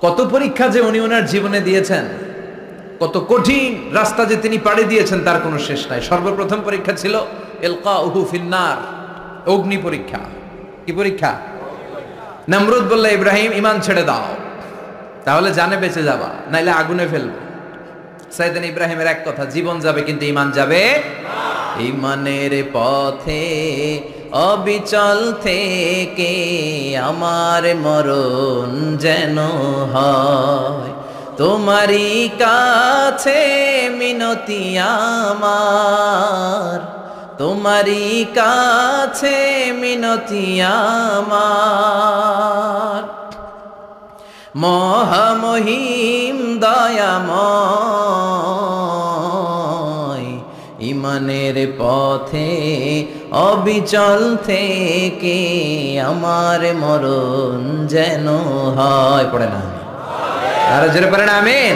কত পরীক্ষা যে উনি ওনার জীবনে দিয়েছেন, কত কঠিন রাস্তা যে তিনি পাড়ি দিয়েছেন তার কোনো শেষ নাই। সর্বপ্রথম পরীক্ষা ছিল ইলকাউহু ফিন্নার, অগ্নি পরীক্ষা। কি পরীক্ষা? নমরুদ বলল, ইব্রাহিম ঈমান ছেড়ে দাও, তাহলে জানে বেঁচে যাবা, নাইলে আগুনে ফেলবো। সাইয়েদনা ইব্রাহিমের এক কথা, জীবন যাবে কিন্তু ঈমান যাবে না। ঈমানের পথে অবিচল থেকে আমার মরণ যেন হয়, তোমারই কাছে মিনতি আমার, তোমারই কাছে মিনতি আমার। মহামহিম দয়াময়, ঈমানের পথে অবিচল থেকে আমার মরণ যেন হয়। পড়ে না আরো জোরে পড়ে না আমিন।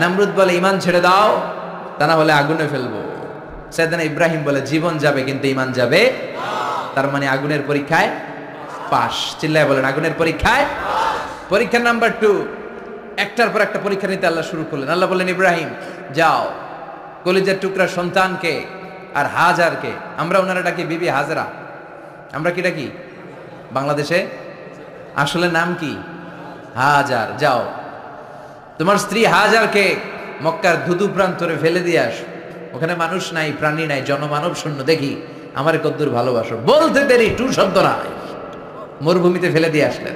নমরুদ বলে, ঈমান ছেড়ে দাও, তা না হলে আগুনে ফেলবো। সাইয়েদনা ইব্রাহিম বলে, জীবন যাবে কিন্তু ঈমান যাবে না। তার মানে আগুনের পরীক্ষায় পাস। চিল্লায় বলেন, আগুনের পরীক্ষায়। পরীক্ষা নাম্বার 2, একটার পর একটা পরীক্ষা নিতে আল্লাহ শুরু করলেন। আল্লাহ বললেন, ইব্রাহিম যাও, কলিজার টুকরা সন্তানকে আর হাজারকে, আমরা ওনারা ডাকি বিবি হাজরা, আমরা কি ডাকি বাংলাদেশে? আসলে নাম কি? হাজার। যাও, তোমার স্ত্রী হাজারকে মক্কার ধুধু প্রান্তরে ফেলে দিয়ে আসো, ওখানে মানুষ নাই, প্রাণী নাই, জনমানব শূন্য, দেখি আমার কদ্দুর ভালোবাসো। বলতে দেরি, টু শব্দ নাই, মরুভূমিতে ফেলে দিয়ে আসলেন।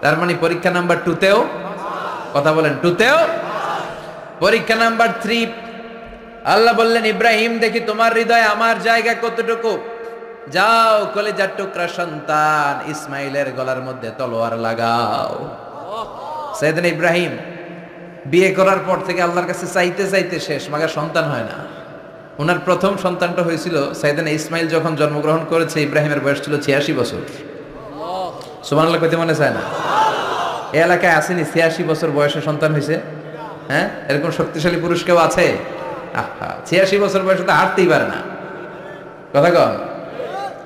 তার মানে পরীক্ষা নাম্বার 2তেও, কথা বলেন, 2তেও। পরীক্ষা নাম্বার 3, আল্লাহ বললেন, ইব্রাহিম দেখি তোমার হৃদয়ে আমার জায়গা কতটুকু, যাও কলিজার টুকরা সন্তান ইসমাইলের গলার মধ্যে তলোয়ার লাগাও। সাইয়েদনা ইব্রাহিম বিয়ে করার পর থেকে আল্লাহর কাছে চাইতে চাইতে শেষ, মাগা সন্তান হয় না। ওনার প্রথম সন্তানটা হয়েছিল সাইয়েদনা ইসমাইল যখন জন্মগ্রহণ করেছে, ইব্রাহিমের বয়স ছিল 86 বছর। সুবহানাল্লাহ কইতে মনে চায় না? এই এলাকায় আসেনি 86 বছর বয়সে সন্তান হয়েছে? হ্যাঁ, এরকম শক্তিশালী পুরুষ কেউ আছে? 86 বছর বয়সে তো হাঁটতেই পারে না। কথা কন।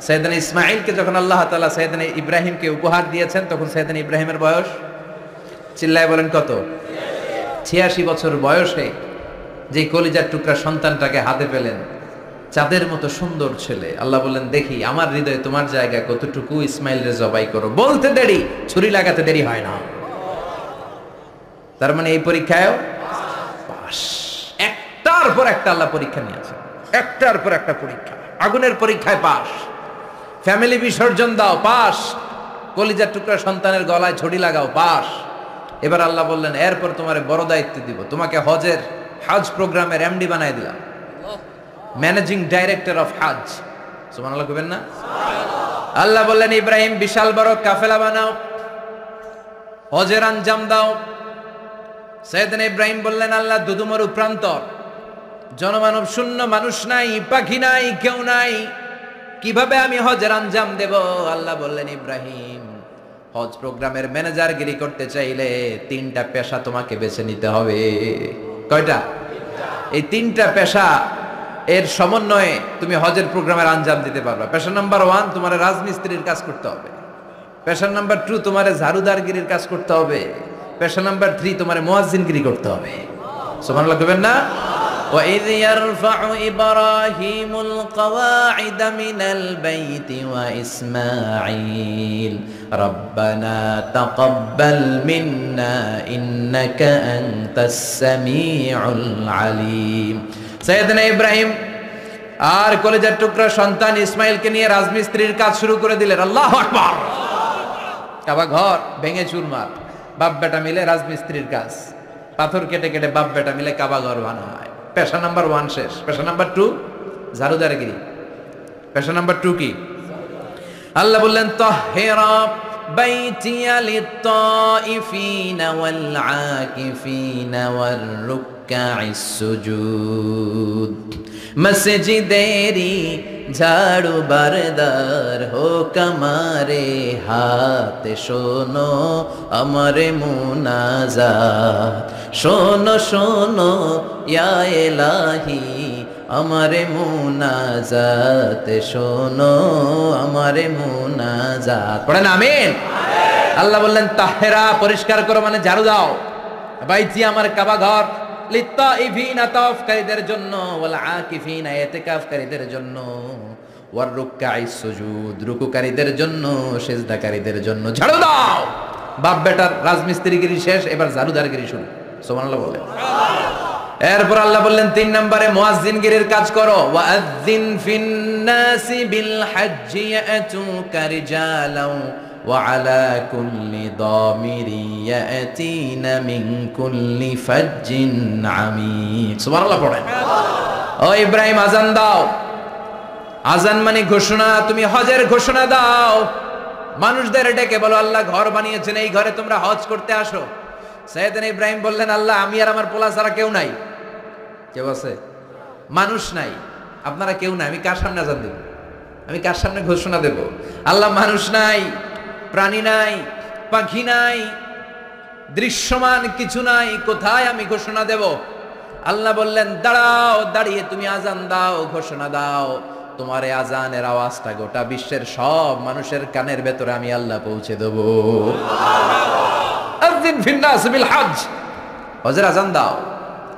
সাইয়েদনা ইসমাইলকে যখন আল্লাহ তাআলা সাইয়েদনা ইব্রাহিমকে উপহার দিয়েছেন, তখন সাইয়েদনা ইব্রাহিমের বয়স, চিল্লায় বলেন কত? 86 বছর বয়সে যে কলিজার টুকরা সন্তানটাকে হাতে পেলেন, চাঁদের মতো সুন্দর ছেলে। আল্লাহ বললেন, দেখি আমার হৃদয়ে তোমার জায়গা কতটুকু, ইসমাইলরে জবাই করো। বলতে দেরি, ছুরি লাগাতে দেরি হয় না। তার মানে এই পরীক্ষায়ও পাস। একটার পর একটা আল্লাহ পরীক্ষা নিয়েছে, একটার পর একটা পরীক্ষা। আগুনের পরীক্ষায় পাস, ফ্যামিলি বিসর্জন দাও, পাস। কলিজার টুকরা সন্তানের গলায় ছড়ি লাগাও, পাস। এবার আল্লাহ বললেন, এরপর তোমারে বড় দায়িত্ব দিব, তোমাকে হজ প্রোগ্রামের এমডি বানাই দিলাম, ম্যানেজিং ডাইরেক্টর অফ হজ। সুবহানাল্লাহ কইবেন না? আল্লাহ বললেন, ইব্রাহিম বিশাল বড় কাফেলা বানাও, হজের আঞ্জাম দাও। সাইয়েদনা ইব্রাহিম বললেন, আল্লাহ দুদুমরু প্রান্তর, জনমানব শূন্য, মানুষ নাই, পাখি নাই, কেউ নাই, কিভাবে আমি হজের আঞ্জাম দেব? আল্লাহ বললেন, ইব্রাহিম হজ প্রোগ্রামের ম্যানেজারগিরি করতে চাইলে 3টা পেশা তোমাকে বেছে নিতে হবে। কয়টা? এই 3টা পেশা এর সমন্বয়ে তুমি হজের প্রোগ্রামের আঞ্জাম দিতে পারবে। পেশা নাম্বার 1, তোমার রাজমিস্ত্রির কাজ করতে হবে। পেশা নাম্বার 2, তোমার ঝাড়ুদারগিরির কাজ করতে হবে। পেশা নাম্বার 3, তোমার মুয়াজ্জিনগিরি করতে হবে। সুবহানাল্লাহ কইবেন না? وَإِذْ يَرْفَعُ إِبْرَاهِيمُ الْقَوَاعِدَ مِنَ الْبَيْتِ وَإِسْمَاعِيلُ رَبَّنَا تَقَبَّلْ مِنَّا إِنَّكَ أَنْتَ السَّمِيعُ الْعَلِيمُ। সাইয়েদনা ইব্রাহিম আর কলিজার টুকরা সন্তান ইসমাইলকে নিয়ে রাজমিস্ত্রির কাজ শুরু করে দিলেন। আল্লাহু আকবার। কাবা ঘর ভেঙে চুরমার, বাপ বেটা মিলে রাজমিস্ত্রির কাজ, পাথর কেটে কেটে বাপ বেটা মিলে কাবা ঘর বানায়। পেশা নাম্বার 1 শেষ। পেশা নাম্বার 2 ঝাড়ুদারগিরি। পেশা নাম্বার 2 কি? আল্লাহ বললেন, তাহহিরা বাইতিয়া লিত-তাইফিনা ওয়াল আকিফিনা ওয়ার রুকআইস সুজুদ। মসজিদেরি ঝাড়ু বারদার হোক আমারে হাত, শোনো আমারে মুনাজাত, শোনো শোনো ইয়া ইলাহি আমারে মুনাজাত, শোনো আমারে মুনাজাত। পড়েন আমিন। আল্লাহ বললেন তাহেরা, পরিষ্কার করো মানে ঝাড়ু দাও। বাইতি আমার কাবা ঘর, লিত্তাইফিনা তাওয়াফকারীদের জন্য, ওয়াল আকিফিনা ইতিকাফকারীদের জন্য, ওয়ার রুকআইস সুজুদ রুকুকারীদের জন্য, সিজদাকারীদের জন্য। ঝাড়ু দাও। বাপ বেটার রাজমিস্ত্রিগিরি শেষ, এবার ঝাড়ুদারগিরি শুরু। সুবহানাল্লাহ বলেন। এরপর আল্লাহ বললেন 3 নম্বরে মুয়াজ্জিনগিরির কাজ করো। ওয়াআযযিন ফিন-নাসি বিল হাজ্জি ইয়াতুকা রিজালাও ওয়া আলা কুল্লি দামিরি ইয়াতিনা মিন কুল্লি ফাজ্জিন আমিক। সুবহানাল্লাহ পড়েন। ও ইব্রাহিম, আযান দাও। আযান মানে ঘোষণা। তুমি হজের ঘোষণা দাও। মানুষদের ডেকে বলো আল্লাহ ঘর বানিয়েছেন, এই ঘরে তোমরা হজ করতে আসো। সাইয়েদনা ইব্রাহিম বললেন আল্লাহ আমি আর আমার পোলা ছাড়া কেউ নাই। কেউ আছে? মানুষ নাই, আপনারা কেউ নাই, আমি কার সামনে আযান দেব? আমি কার সামনে ঘোষণা দেব? আল্লাহ মানুষ নাই, প্রাণী নাই, পাখি নাই, দৃশ্যমান কিছু নাই, কোথায় আমি ঘোষণা দেব? আল্লাহ বললেন দাঁড়াও, দাঁড়িয়ে তুমি আযান দাও, ঘোষণা দাও। তোমার এই আযানের আওয়াজটা গোটা বিশ্বের সব মানুষের কানের ভেতরে আমি আল্লাহ পৌঁছে দেব। আযিন ফিন-নাস বিল হজ, হজের আযান দাও।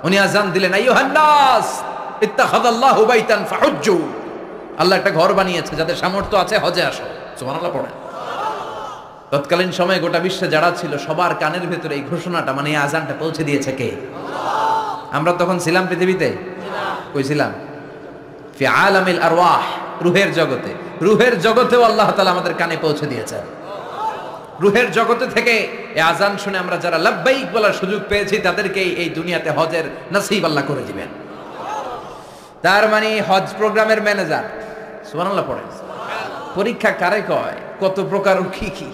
উনি আযান দিলেন আইয়ুহান নাস ইত্তাখাযাল্লাহু বাইতান ফাহুজ্জু। আল্লাহ একটা ঘর বানিয়েছে, যাদের সামর্থ্য আছে হজে আসো। সুবহানাল্লাহ পড়েন। তৎকালীন সময়ে গোটা বিশ্বে যারা ছিল সবার কানের ভেতরে এই ঘোষণাটা মানে এই আযানটা পৌঁছে দিয়েছে কে? আমরা তখন ছিলাম পৃথিবীতে? কই ছিলাম? ফি আলামিল আরওয়াহ, রূহের জগতে। রূহের জগতেও আল্লাহ তাআলা আমাদের কানে পৌঁছে দিয়েছেন। রূহের জগতে থেকে এই আযান শুনে আমরা যারা লাব্বাইক বলার সুযোগ পেয়েছি তাদেরকে এই দুনিয়াতে হজের নসিব আল্লাহ করে দিবেন। তার মানে হজ প্রোগ্রামের ম্যানেজার। সুবহানাল্লাহ পড়েন। পরীক্ষা কারে কয়? কত প্রকার কি কি।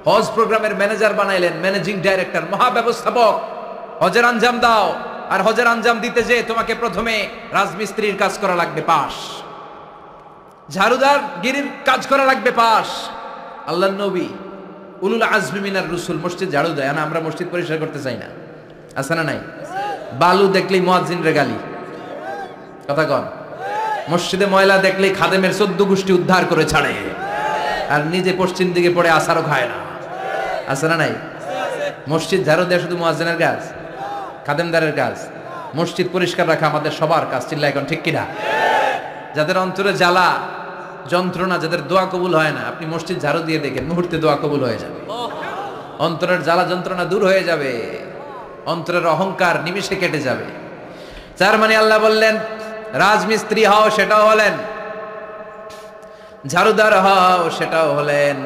হজ প্রোগ্রামের ম্যানেজার বানাইলেন, ম্যানেজিং ডাইরেক্টর, মহাব্যবস্থাপক। হজের আঞ্জাম দাও, আর হজের আঞ্জাম দিতে যে তোমাকে প্রথমে রাজমিস্ত্রির কাজ করা লাগবে পাস, ঝাড়ুদার গিরির কাজ করা লাগবে পাস। আল্লাহর নবী উলুল আজমি মিনার রসুল মসজিদ ঝাড়ু দেয় না, আমরা মসজিদ পরিষ্কার করতে চাই না। আছে না নাই? বালু দেখলেই মুয়াজ্জিনের গালি। কথা কন। মসজিদে ময়লা দেখলেই খাদেমের 14 গোষ্ঠী উদ্ধার করে ছাড়ে, আর নিজে পশ্চিম দিকে পড়ে আসারও খায় না। আছে না নাই? মসজিদ ঝাড়ু দেয়া শুধু মুয়াজ্জিনের কাজ? খাদেমদারের কাজ? মসজিদ পরিষ্কার রাখা আমাদের সবার কাজ। চিল্লা এখন ঠিক কিনা? যাদের অন্তরে জ্বালা যন্ত্রণা, যাদের দোয়া কবুল হয় না, আপনি মসজিদ ঝাড়ু দিয়ে দেখেন মুহূর্তে দোয়া কবুল হয়ে যাবে। অন্তরের জ্বালা যন্ত্রণা দূর হয়ে যাবে, অন্তরের অহংকার নিমিষে কেটে যাবে। তার মানে আল্লাহ বললেন রাজমিস্ত্রি হও, সেটাও হলেন। ঝাড়ুদার হও, সেটাও হলেন।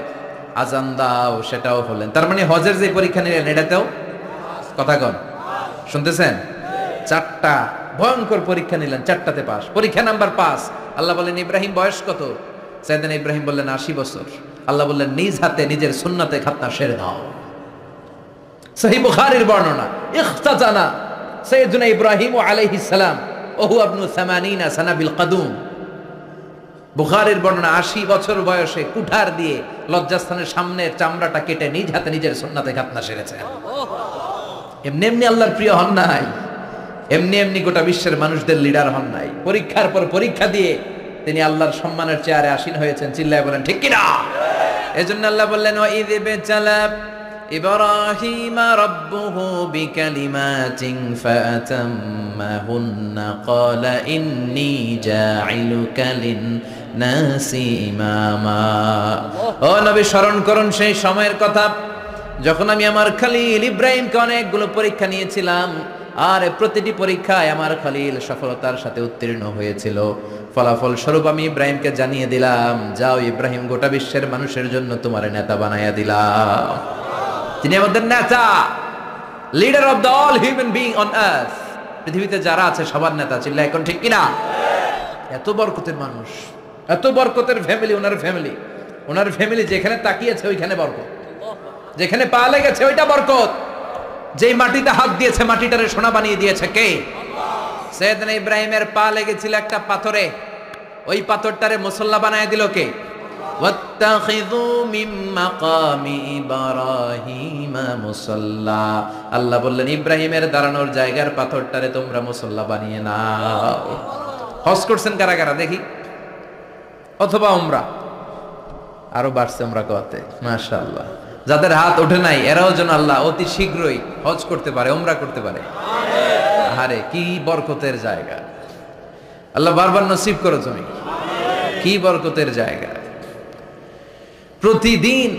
আযান দাও, সেটাও হলেন। তার মানে হজের যে পরীক্ষা নিলেন এটাতেও কথা কন, শুনতেছেন? 4টা ভয়ঙ্কর পরীক্ষা নিলেন, 4টাতে পাস। পরীক্ষা নাম্বার 5। আল্লাহ বললেন ইব্রাহিম বয়স কত? সাইয়েদনা ইব্রাহিম বললেন 80 বছর। আল্লাহ বললেন নিজ হাতে নিজের সুন্নাতে খাতনা সেরে দাও। সহিহ বুখারীর বর্ণনা, ইখতাজানা সাইয়েদনা ইব্রাহিম আলাইহিস সালাম ওহু ইবনু 80 সানা বিল কদুম। বুখারীর বর্ণনা 80 বছর বয়সে কুঠার দিয়ে লজ্জাস্থানের সামনের চামড়াটা কেটে নিজ হাতে নিজের সুন্নাতে খাতনা সেরেছেন। এমনি এমনি আল্লাহর প্রিয় হন নাই, এমনি এমনি গোটা বিশ্বের মানুষদের লিডার হন নাই। পরীক্ষার পর পরীক্ষা দিয়ে তিনি আল্লাহর সম্মানের চেয়ারে আসীন হয়েছেন। চিল্লায় বলেন ঠিক কিনা? এজন্য আল্লাহ বললেন ওয়াইয ইবতালা ইব্রাহিমা রাব্বুহু বিকালিমাতিন ফাআতাম্মাহুন্না ক্বালা ইন্নী জাঈলুকা লিন-নাসি ইমামা। ও নবী, স্মরণ করুন সেই সময়ের কথা যখন আমি আমার খলিল ইব্রাহিমকে অনেকগুলো পরীক্ষা নিয়েছিলাম, আর প্রতিটি পরীক্ষায় আমার খলিল সফলতার সাথে উত্তীর্ণ হয়েছিল। ফলাফল স্বরূপ আমি ইব্রাহিমকে জানিয়ে দিলাম, যাও ইব্রাহিম, গোটা বিশ্বের মানুষের জন্য তোমার নেতা বানাইয়া দিলাম। তিনি আমাদের নেতা, leader of the all human being on earth. পৃথিবীতে যারা আছে সবার নেতা। চিল্লা এখন ঠিক কিনা? এত বরকতের মানুষ, এত বরকতের ফ্যামিলি। ওনার ফ্যামিলি যেখানে তাকিয়েছে ওইখানে বরকত, যেখানে পা লেগেছে ওইটা বরকত। যেই মাটিতে হাত দিয়েছে মাটিটারে সোনা বানিয়ে দিয়েছে কে? সাইয়েদনা ইব্রাহিমের পা লেগেছিল একটা পাথরে, ওই পাথরটারে মুসল্লা বানায় দিল কে? ওয়াত্তাখিযু মিন মাকামি ইব্রাহিমা মুসাল্লা। আল্লাহ বললেন ইব্রাহিমের দাঁড়ানোর জায়গার পাথরটারে তোমরা মুসল্লা বানিয়ে নাও। হজ করছেন কারা কারা দেখি? অথবা উমরা? আরো বাড়ছে উমরা করতে, মাশাআল্লাহ। যাদের হাত ওঠে নাই এরাও যেন আল্লাহ অতি শীঘ্রই হজ করতে পারে, উমরা করতে পারে। আরে কি বরকতের জায়গা, আল্লাহ বারবার নসিব করো তুমি। কি বরকতের জায়গা, প্রতিদিন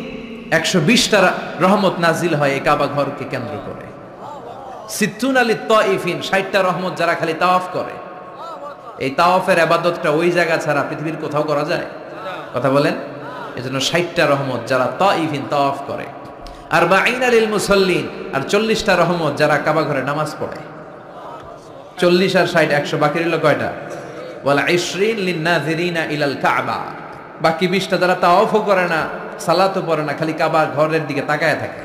120টা রহমত নাজিল হয় এই কাবা ঘরকে কেন্দ্র করে। সিত্তুন আলী তাইফিন, 60টা রহমত যারা খালি তাওয়াফ করে। এই তাওয়াফের ইবাদতটা ওই জায়গা ছাড়া পৃথিবীর কোথাও করা যায়? কথা বলেন। এজন্য 60টা রহমত যারা তাইফিন তাওয়াফ করে, আর বাঈনা লিল মুসাল্লিন, আর 40টা রহমত যারা কাবা ঘরে নামাজ পড়ে। 40 আর 60 100, বাকি রইল কয়টা? ওয়াল 20 লিন নাযিরিনা ইলাল কাবা। বাকি 20টা যারা তাওয়াফও করে না, সালাতও পড়ে না, খালি কাবা ঘরের দিকে তাকায় থাকে।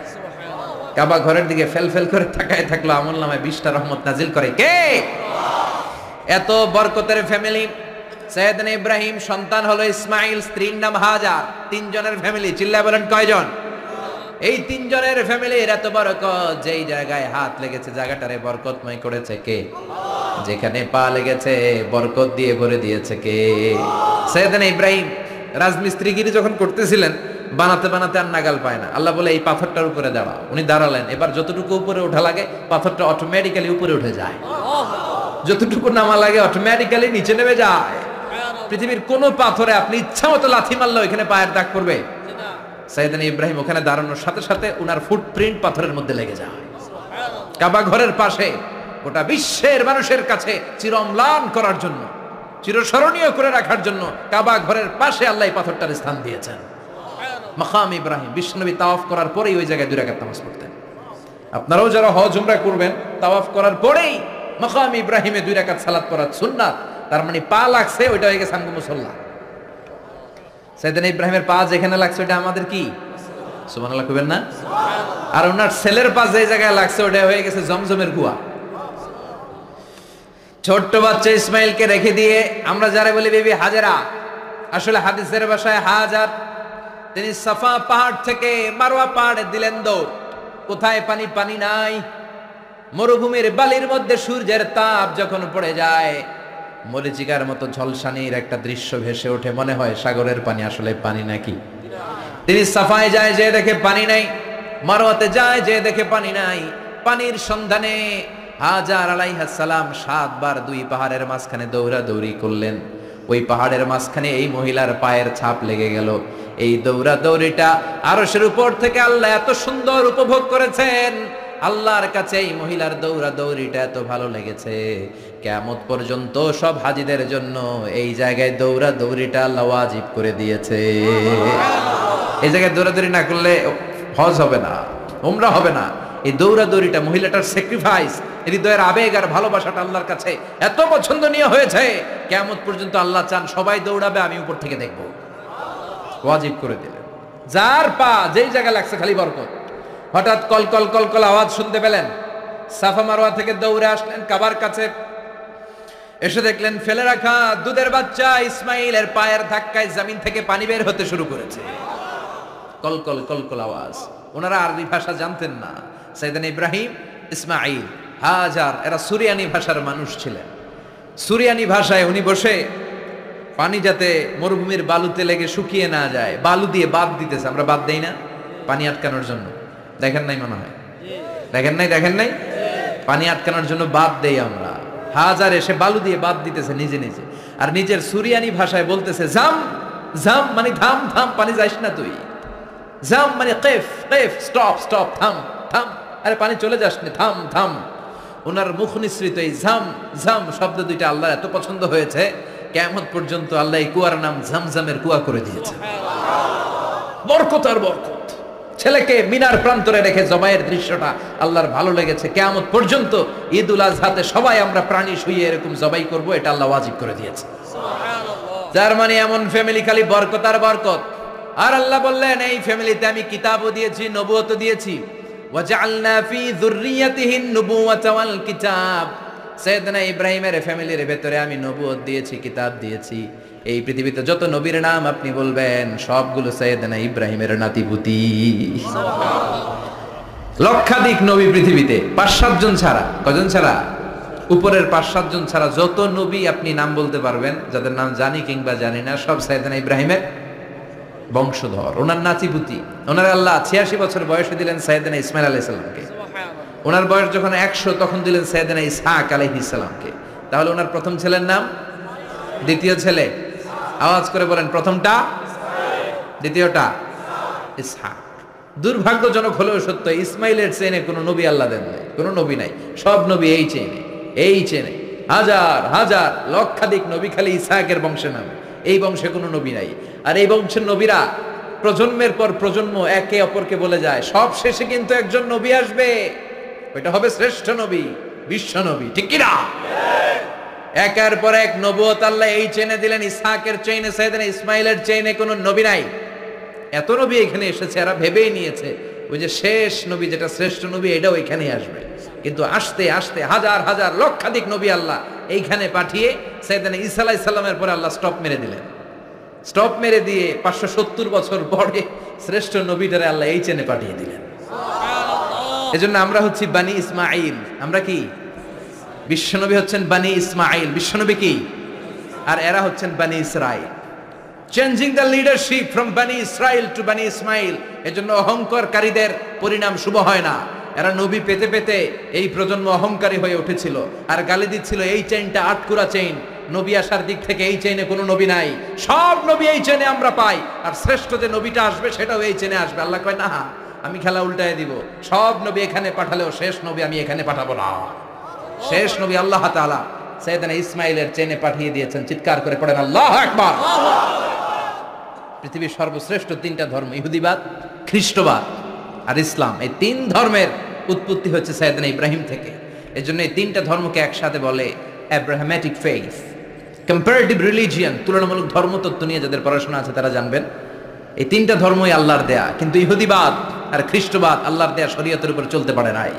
কাবা ঘরের দিকে ফেল করে তাকায় থাকলো, আমলনামায় 20টা রহমত নাজিল করে কে? এত বরকতের ফ্যামিলি। সাইয়েদনা ইব্রাহিম সন্তান হলো ইসমাইল, স্ত্রীর নাম হাজার। 3 জনের ফ্যামিলি, চিল্লায় বলেন কয়জন? এই 3 জনের ফ্যামিলির এত বরকত, যেই জায়গায় হাত লেগেছে জায়গাটারে বরকতময় করেছে কে? যেখানে পা লেগেছে বরকত দিয়ে ভরে দিয়েছে কে? সাইয়েদনা ইব্রাহিম রাজমিস্ত্রিগিরি যখন করতেছিলেন, বানাতে বানাতে আর নাগাল পায় না। আল্লাহ বলে এই পাথরটার উপরে দাঁড়াও। উনি দাঁড়ালেন, এবার যতটুকু উপরে ওঠা লাগে পাথরটা অটোমেটিক্যালি উপরে উঠে যায়, যতটুকু নামা লাগে অটোমেটিক্যালি নিচে নেমে যায়। পৃথিবীর কোন পাথরে আপনি ইচ্ছা মতো লাথি মারলে ওখানে পায়ের দাগ পড়বে? সাইয়েদনা ইব্রাহিম ওখানে দাঁড়ানোর সাথে সাথে উনার ফুটপ্রিন্ট পাথরের মধ্যে লেগে যায়। কাবা ঘরের পাশে গোটা বিশ্বের মানুষের কাছে চিরম্লান করার জন্য, চিরস্মরণীয় করে রাখার জন্য কাবা ঘরের পাশে আল্লাহ এই পাথরটার স্থান দিয়েছেন। মাকাম ইব্রাহিম, বিশ্বনবী তাওয়াফ করার পরেই ওই জায়গায় 2 রাকাত নামাজ পড়তেন। আপনারাও যারা হজ উমরা করবেন, তাওয়াফ করার পরেই মাকাম ইব্রাহিমে 2 রাকাত সালাত পড়া সুন্নাত। তার মানে পা লাগছে, ওইটা হয়ে গেছে আমগো মুসাল্লা। সাইয়েদনা ইব্রাহিমের পা যেখানে লাগছে ওটা আমাদের কি? সুবহানাল্লাহ কইবেন না? আর ওনার ছেলের পা যে জায়গায় লাগছে ওটা হয়ে গেছে জমজমের কুয়া। ছোট্ট বাচ্চা ইসমাইলকে রেখে দিয়ে আমরা যারা বলি বিবি হাজেরা, আসলে হাদিসের ভাষায় হাজার, তিনি সাফা পাহাড় থেকে মারওয়া পাহাড়ে দিলেন দৌড়। কোথায় পানি? পানি নাই। মরুভূমির বালির মধ্যে সূর্যের তাপ যখন পড়ে যায়, মরিচিকার মতো ঝলসানির একটা দৃশ্য ভেসে ওঠে, মনে হয় সাগরের পানি, আসলে পানি নাকি? তিনি সাফায় যায়, যে দেখে পানি নাই। মারওয়াতে যায়, যে দেখে পানি নাই। পানির সন্ধানে হাজার আলাইহিস সালাম 7 বার 2 পাহাড়ের মাঝখানে দৌড়াদৌড়ি করলেন। ওই পাহাড়ের মাঝখানে এই মহিলার পায়ের ছাপ লেগে গেল। এই দৌড়াদৌড়িটা আরশের উপর থেকে আল্লাহ এত সুন্দর উপভোগ করেছেন। আল্লাহর কাছে এই মহিলার দৌড়াদৌড়িটা এত ভালো লেগেছে, কিয়ামত পর্যন্ত সব হাজীদের জন্য এই জায়গায় দৌড়াদৌড়িটা আল্লাহ ওয়াজিব করে দিয়েছে। এই জায়গায় দৌড়াদৌড়ি না করলে হজ হবে না, উমরা হবে না। এই দৌড়াদৌড়িটা, মহিলাটার স্যাক্রিফাইস, হৃদয়ের আবেগ আর ভালোবাসাটা আল্লাহর কাছে এত পছন্দনীয় হয়েছে, কিয়ামত পর্যন্ত আল্লাহ চান সবাই দৌড়াবে, আমি উপর থেকে দেখব। ওয়াজিব করে দিলেন। যার পা যেই জায়গায় লাগছে খালি বরকত। হঠাৎ কল কল কল কল আওয়াজ শুনতে পেলেন। সাফা মারওয়া থেকে দৌড়ে আসলেন কাবার কাছে। এসে দেখলেন ফেলে রাখা দুধের বাচ্চা ইসমাইলের পায়ের ধাক্কায় জমিন থেকে পানি বের হতে শুরু করেছে। কল কল কল কল আওয়াজ। ওনারা আরবি ভাষা জানতেন না। সাইয়েদনা ইব্রাহিম, ইসমাইল, হাজার এরা সুরিয়ানি ভাষার মানুষ ছিলেন। সুরিয়ানি ভাষায় উনি বসে পানি যাতে মরুভূমির বালুতে লেগে শুকিয়ে না যায়, বালু দিয়ে বাদ দিতেছে। আমরা বাদ দেই না পানি আটকানোর জন্য? দেখেন নাই মনে হয়? দেখেন নাই? পানি আটকানোর জন্য বাদ দেই আমরা। হাজার এসে বালু দিয়ে বাদ দিতেছে নিজে নিজে, আর নিজের সুরিয়ানি ভাষায় বলতেছে জাম জাম, মানে থাম থাম, পানি যাইস না তুই। জাম মানে কেফ কেফ, স্টপ স্টপ, থাম থাম, আরে পানি চলে যাস না, থাম থাম। ওনার মুখ নিঃসৃত এই জাম জাম শব্দ দুইটা আল্লাহ এত পছন্দ হয়েছে, কিয়ামত পর্যন্ত আল্লাহ এই কুয়ার নাম জামজামের কুয়া করে দিয়েছে। বরকত আর বরকত। ছেলেকে মিনার প্রান্তরে রেখে জবাইয়ের দৃশ্যটা আল্লাহর ভালো লেগেছে। কিয়ামত পর্যন্ত ঈদুল আজহাতে সবাই আমরা প্রাণী শুইয়ে এরকম জবাই করব, এটা আল্লাহ ওয়াজিব করে দিয়েছে। যার মানে এমন ফ্যামিলি খালি বরকত আর বরকত। আর আল্লাহ বললেন এই ফ্যামিলিতে আমি কিতাবও দিয়েছি, নবুয়তও দিয়েছি। ওয়াজআলনা ফি যুররিয়াতিহিন নুবুওয়াতা ওয়াল কিতাব। সাইয়েদনা ইব্রাহিমের ফ্যামিলির ভেতরে আমি নবুয়ত দিয়েছি, কিতাব দিয়েছি। এই পৃথিবীতে যত নবীর নাম আপনি বলবেন সবগুলো সাইয়েদনা ইব্রাহিমের নাতিপুতি। লক্ষাধিক নবী পৃথিবীতে, 5-7 জন ছাড়া। কজন ছাড়া? উপরের 5-7 জন ছাড়া যত নবী আপনি নাম বলতে পারবেন, যাদের নাম জানি কিংবা জানি না, সব সাইয়েদনা ইব্রাহিমের বংশধর, ওনার নাতিপুতি। ওনার আল্লাহ 86 বছর বয়সে দিলেন সাইয়েদনা ইসমাইল আলাইহিস সালামকে। ওনার বয়স যখন 100 তখন দিলেন সাইয়েদনা ইসহাক আলাইহিস সালামকে। তাহলে ওনার প্রথম ছেলের নাম, দ্বিতীয় ছেলে আওয়াজ করে বলেন, প্রথমটা, দ্বিতীয়টা ইসহাক। দুর্ভাগ্যজনক হলেও সত্য, ইসমাইলের চেনে কোনো নবী আল্লাহ দেন নাই, কোনো নবী নাই। সব নবী এই চেনে হাজার হাজার লক্ষাধিক নবী খালি ইসহাকের বংশে নামে, এই বংশে কোনো নবী নাই। আর এই বংশের নবীরা প্রজন্মের পর প্রজন্ম একে অপরকে বলে যায়, সব শেষে কিন্তু একজন নবী আসবে, ওইটা হবে শ্রেষ্ঠ নবী, বিশ্ব নবী, ঠিক কিনা? একের পর এক নবুয়ত আল্লাহ এই চেনে দিলেন। ইসহাকের চেইনে, সাইয়েদনা ইসমাইলের চেইনে কোনো নবী নাই। এত নবী এখানে এসেছে, এরা ভেবেই নিয়েছে ওই যে শেষ নবী যেটা শ্রেষ্ঠ নবী এটাও এখানেই আসবে। কিন্তু আস্তে আস্তে হাজার হাজার লক্ষাধিক নবী আল্লাহ এইখানে পাঠিয়ে সাইয়েদনা ঈসা আলাইহিস সালামের পরে আল্লাহ স্টপ মেরে দিলেন। স্টপ মেরে দিয়ে 570 বছর পরে শ্রেষ্ঠ নবীটারে আল্লাহ এই চেনে পাঠিয়ে দিলেন। এজন্য আমরা হচ্ছি বানি ইসমাইল। আমরা কি? বিশ্বনবী হচ্ছেন বানি ইসমাইল, বিশ্বনবী কি? আর এরা হচ্ছেন বানি Israil. Changing the leadership from বানি ইসরাইল টু বানি ইসমাইল। এজন্য অহংকারকারীদের পরিণাম শুভ হয় না। এরা নবী পেতে পেতে এই প্রজন্ম অহংকারী হয়ে উঠেছিল আর গালি দিচ্ছিল এই চেইনটা আটকুরা চেইন, নবী আসার দিক থেকে এই চেইনে কোনো নবী নাই, সব নবী এই চেইনে আমরা পাই, আর শ্রেষ্ঠ যে নবীটা আসবে সেটাও এই চেইনে আসবে। আল্লাহ কয় না, আমি খেলা উল্টায় দিব, সব নবী এখানে পাঠালেও শেষ নবী আমি এখানে পাঠাবো না। শেষ নবী আল্লাহ তাআলা সাইয়েদনা ইসমাইলের চেইনে পাঠিয়ে দিয়েছেন। চিৎকার করে পড়েন আল্লাহু আকবার। পৃথিবীর সর্বশ্রেষ্ঠ তিনটা ধর্ম, ইহুদিবাদ, খ্রিস্টবাদ আর ইসলাম, এই তিন ধর্মের উৎপত্তি হচ্ছে সাইয়েদনা ইব্রাহিম থেকে। এজন্য এই তিনটা ধর্মকে একসাথে বলে অ্যাব্রাহামেটিক ফেইথ, কম্পারেটিভ রিলিজিয়ন। তুলনামূলক ধর্মতত্ত্ব নিয়ে যাদের পড়াশোনা আছে তারা জানবেন এই তিনটা ধর্মই আল্লাহর দেয়া, কিন্তু ইহুদিবাদ আর খ্রিস্টবাদ আল্লাহর দেয়া শরীয়তের উপর চলতে পারে নাই,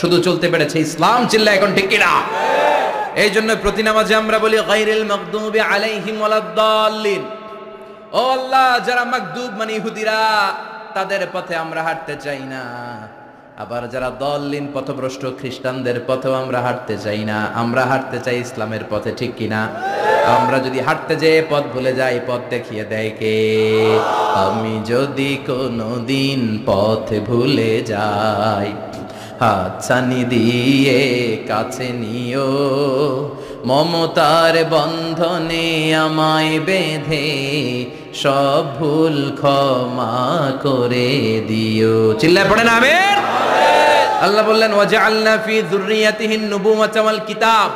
শুধু চলতে পেরেছে ইসলাম। চিল্লা এখন ঠিক কিনা? এই জন্য প্রতি নামাজে আমরা বলি গায়রিল মাগদুবি আলাইহিম ওয়ালাদ-দাল্লিন। ও আল্লাহ, যারা মাগদুব মানে ইহুদিরা, তাদের পথে আমরা হাঁটতে চাই না। আবার যারা দল্লিন পথভ্রষ্ট খ্রিস্টানদের পথেও আমরা হাঁটতে চাই না, আমরা হাঁটতে চাই ইসলামের পথে, ঠিক কিনা? আমরা যদি হাঁটতে যেয়ে পথ ভুলে যাই, পথ দেখিয়ে দেয় কে? আমি যদি কোনোদিন পথ ভুলে যাই, হাতছানি দিয়ে কাছে নিও, মমতার বন্ধনে আমায় বেঁধে সব ভুল ক্ষমা করে দিও। চিল্লায় পড়েন আমিন। আল্লাহ বললেন ওয়াজআলনা ফি যুররিয়াতিহিন নুবুওয়াতা ওয়াল কিতাব।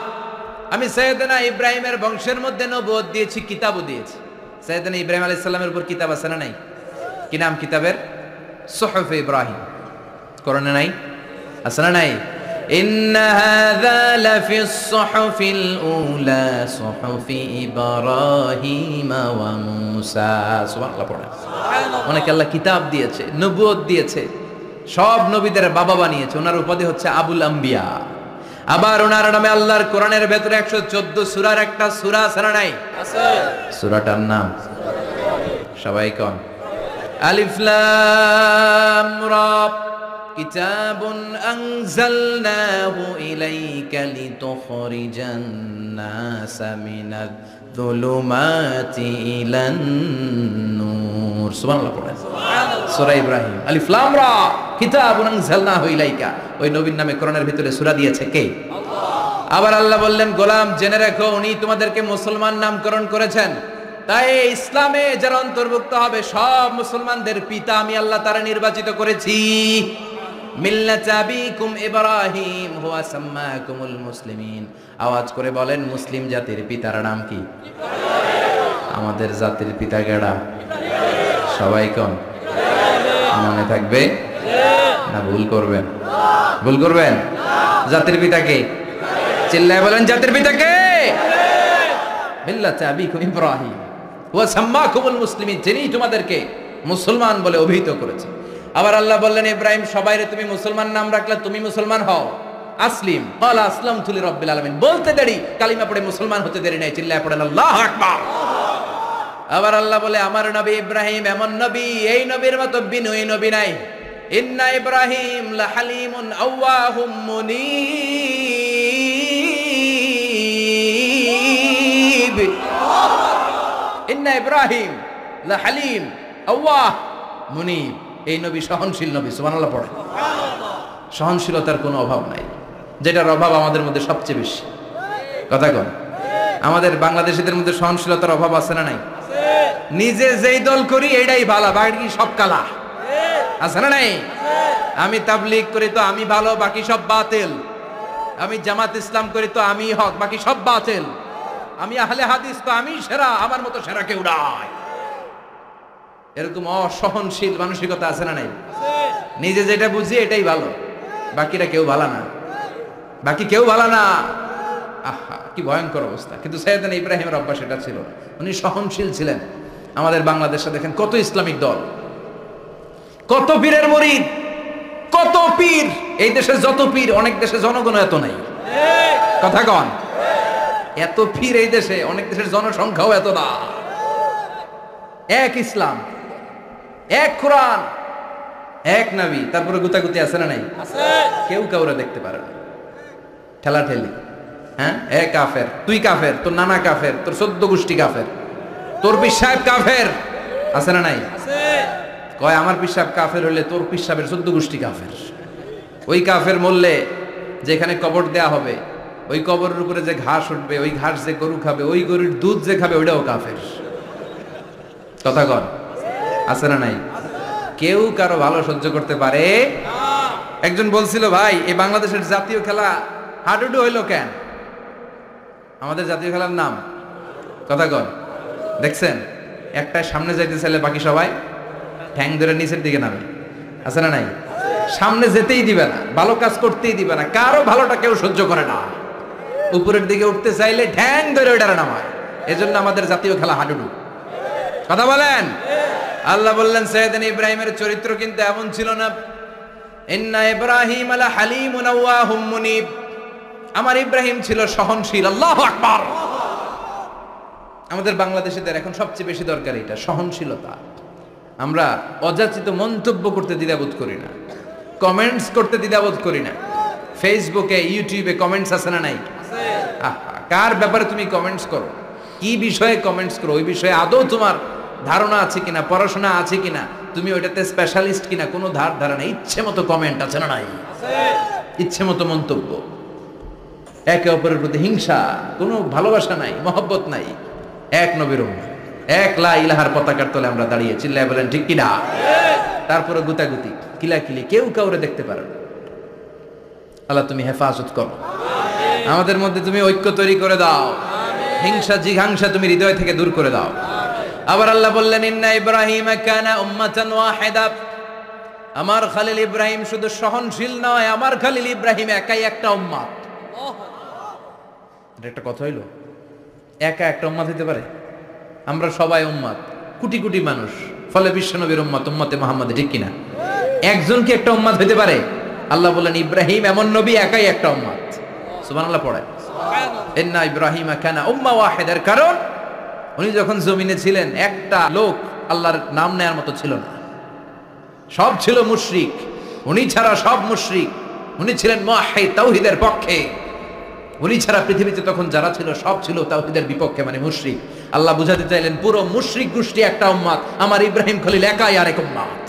আমি সাইয়েদনা ইব্রাহিমের বংশের মধ্যে নবুয়ত দিয়েছি, কিতাবও দিয়েছি। সাইয়েদনা ইব্রাহিম আলাইহিস সালামের উপর কিতাব আছে না নাই? কি নাম কিতাবের? সুহুফে ইব্রাহিম। কোরআনে নাই? আছে না নাই? ইন্না হাযা লাফিস সুহুফিল উলা সুহুফি ইব্রাহিম ওয়া মূসা। সুবহানাল্লাহ পড়েন। অনেক আল্লাহ কিতাব দিয়েছে, নবুয়ত দিয়েছে, সব নবীদের বাবা বানিয়েছে। ওনার উপাধি হচ্ছে আবুল আম্বিয়া। আবার ওনার নামে আল্লাহর কোরআনের ভেতরে 114 সূরার একটা সূরা আছে না নাই? আছে। সূরাটার নাম সবাই কোন? আলিফ লাম রা। কিতাবুন আনজালনাহু ইলাইকা লিতুখরিজান নাসা মিনাজ যুলুমাতি ইলান নূর। সুবহানাল্লাহ পড়েন। সূরা ইব্রাহিম, আলিফ লাম রা, কিতাবুন আনজালনাহু ইলাইকা। ওই নবীর নামে কোরআনের ভিতরে সূরা দিয়েছে কে? আল্লাহ। আবার আল্লাহ বললেন, গোলাম জেনে রাখো, উনি তোমাদেরকে মুসলমান নামকরণ করেছেন। তাই ইসলামে যারা অন্তর্ভুক্ত হবে সব মুসলমানদের পিতা আমি আল্লাহ তারা নির্বাচিত করেছি। মিল্লাত আবিকুম ইব্রাহিম হুয়া সাম্মাকুমুল মুসলিমিন। আওয়াজ করে বলেন, মুসলিম জাতির পিতার নাম কি? আমাদের জাতির পিতা কেডা? সবাই কোন? মনে থাকবে না ভুল করবেন? ভুল করবেন? জাতির পিতা কে? চিল্লায় বলেন, জাতির পিতা কে? মিল্লাত আবিকুম ইব্রাহিম হুয়া সাম্মাকুমুল মুসলিমিন, যিনি তোমাদেরকে মুসলমান বলে অভিহিত করেছে। আবার আল্লাহ বললেন, ইব্রাহিম সবাইরে তুমি মুসলমান নাম রাখলে, তুমি মুসলমান হও। আসলিম ক্বালা আসলামতু লিরাব্বিল আলামিন। বলতে দেরি, কালিমা পড়ে মুসলমান হতে দেরি নাই। চিল্লায় পড়েন আল্লাহু আকবার। আবার আল্লাহ বলে, আমার নবী ইব্রাহিম এমন নবী, এই নবীর মতো বিনয়ী নবী নাই। ইন্না ইব্রাহিম লাহালিমুন আওয়াহুম মুনীব। ইন্না ইব্রাহিম লাহালিম আল্লাহ মুনিব। এই নবী সহনশীল নবী, সুবহানাল্লাহ পড়ে। সহনশীলতার কোনো অভাব নাই, যেটার অভাব আমাদের মধ্যে সবচেয়ে বেশি। কথা কন, আমাদের বাংলাদেশিদের মধ্যে সহনশীলতার অভাব আছে না নাই? নিজে যেই দল করি এটাই ভালো, বাকি সব কালা, আছে না নাই? আমি তাবলীগ করি তো আমি ভালো, বাকি সব বাতিল। আমি জামাত ইসলাম করি তো আমি হক, বাকি সব বাতিল। আমি আহলে হাদিস তো আমি সেরা, আমার মতো সেরা কেউ নাই। এরকম অসহনশীল মানসিকতা আছে না নাই? নিজে যেটা বুঝি এটাই ভালো, বাকিরা কেউ ভালো না, বাকি কেউ ভালো না। আহা, কি ভয়ঙ্কর অবস্থা। কিন্তু সাইয়েদনা ইব্রাহিমের অভ্যাস এটা ছিল, উনি সহনশীল ছিলেন। আমাদের বাংলাদেশে দেখেন কত ইসলামিক দল, কত পীরের মুরিদ, কত পীর। এই দেশে যত পীর, অনেক দেশে জনগণ এত নাই। কথা কন, এত পীর এই দেশে, অনেক দেশের জনসংখ্যাও এত না। এক ইসলাম, এক কোরআন, এক নবী, তারপরে গুতাগুতি আছে না নাই? কেউ কাউরে দেখতে পারে না, ঠেলা ঠেলি। হ্যাঁ, এ কাফের, তুই কাফের, তোর নানা কাফের, তোর 14 গোষ্ঠী কাফের, তোর পীর সাহেব কাফের, আছে না নাই? কয় আমার পীর সাহেব কাফের হলে তোর পীর সাহেবের 14 গোষ্ঠী কাফের। ওই কাফের মরলে যেখানে কবর দেয়া হবে, ওই কবরের উপরে যে ঘাস উঠবে, ওই ঘাস যে গরু খাবে, ওই গরুর দুধ যে খাবে, ওইটাও কাফের। কথা কন, আছে না নাই? কেউ কারো ভালো সহ্য করতে পারে। একজন বলছিল, ভাই এই বাংলাদেশের জাতীয় খেলা হাডুডু হইলো কেন? আমাদের জাতীয় খেলার নাম, কথা কন, দেখছেন একটা সামনে যাইতে চাইলে বাকি সবাই ঠ্যাং ধরে নিচের দিকে নামে, আছে না নাই? সামনে যেতেই দিবে না, ভালো কাজ করতেই দিবে না, কারো ভালোটা কেউ সহ্য করে না। উপরের দিকে উঠতে চাইলে ঠ্যাং ধরে ওইটারে নামায়। এজন্য আমাদের জাতীয় খেলা হাডুডু। কথা বলেন। আল্লাহ বললেন সাইয়েদনা ইব্রাহিমের চরিত্র কিন্তু এমন ছিল না। ইন্না ইব্রাহিম আলা হালিমুন আওয়াহুম মুনিব। আমার ইব্রাহিম ছিল সহনশীল। আল্লাহু আকবার। আমাদের বাংলাদেশিদের এখন সবচেয়ে বেশি দরকার এটা, সহনশীলতা। আমরা অযাচিত মন্তব্য করতে দ্বিধাবোধ করি না, কমেন্টস করতে দ্বিধাবোধ করি না। ফেসবুকে, ইউটিউবে কমেন্টস আছে না নাই? কার ব্যাপারে তুমি কমেন্টস করো, কি বিষয়ে কমেন্টস করো, ওই বিষয়ে আদৌ তোমার ধারণা আছে কিনা, পড়াশোনা আছে কিনা, তুমি ওইটাতে স্পেশালিস্ট কিনা, কোনো ধারণা। ইচ্ছে মতো কমেন্ট আছে না নাই? ইচ্ছে মতো মন্তব্য, একে অপরের প্রতি হিংসা, কোনো ভালোবাসা নাই, মহব্বত নাই। এক নবীর উম্মত, এক লা ইলাহার পতাকার তলে আমরা দাঁড়িয়ে, চিল্লায় বলেন ঠিক কিনা? তারপরে গুতাগুতি, কিলাকিলি, কেউ কাউরে দেখতে পারে না। আল্লাহ তুমি হেফাজত করো, আমাদের মধ্যে তুমি ঐক্য তৈরি করে দাও, হিংসা জিঘাংসা তুমি হৃদয় থেকে দূর করে দাও। আবার আল্লাহ বললেন ইন্না ইব্রাহিম কানা উম্মাতান ওয়াহিদা। আমার খলিল ইব্রাহিম শুধু সহনশীল নয়, আমার খলিল ইব্রাহিম একাই একটা উম্মত। এটা একটা কথা হইল, একা একটা উম্মত হইতে পারে? আমরা সবাই উম্মত, কোটি কোটি মানুষ, ফলে বিশ্বনবীর উম্মত, উম্মতে মুহাম্মদ, ঠিক কিনা? একজন কি একটা উম্মত হইতে পারে? আল্লাহ বললেন ইব্রাহিম এমন নবী, একাই একটা উম্মত। সুবহানাল্লাহ পড়ে। ইন্না ইব্রাহিম কানা উম্মাহ ওয়াহিদার কারণ উনি যখন জমিনে ছিলেন একটা লোক আল্লাহর নাম নেয়ার মতো ছিল না, সব ছিল মুশরিক। উনি ছাড়া সব মুশরিক। উনি ছিলেন মুওয়াহহিদ, তাওহীদের পক্ষে। উনি ছাড়া পৃথিবীতে তখন যারা ছিল সব ছিল তাওহীদের বিপক্ষে, মানে মুশরিক। আল্লাহ বুঝাতে চাইলেন পুরো মুশরিক গোষ্ঠী একটা উম্মত, আমার ইব্রাহিম খলিল একাই আরেক উম্মত।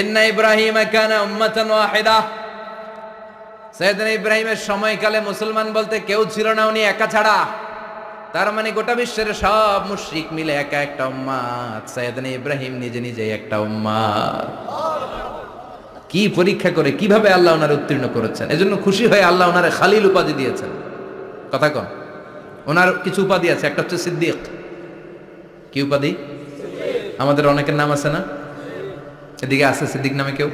ইন্না ইব্রাহিম কানা উম্মাতান ওয়াহিদা। সাইয়েদনা ইব্রাহিমের সময়কালে মুসলমান বলতে কেউ ছিল না, উনি একা ছাড়া। তার মানে গোটা বিশ্বের সব মুশরিক মিলে একা একটা উম্মত, সাইয়েদনা ইব্রাহিম নিজে নিজে একটা উম্মত। কি পরীক্ষা করে কিভাবে আল্লাহ ওনার উত্তীর্ণ করেছেন, এজন্য খুশি হয়ে আল্লাহ ওনারে খালিল উপাধি দিয়েছেন। কথা কন, ওনার কিছু উপাধি আছে, একটা হচ্ছে সিদ্দিক। কি উপাধি? আমাদের অনেকের নাম আছে না? এদিকে আছে সিদ্দিক নামে কেউ?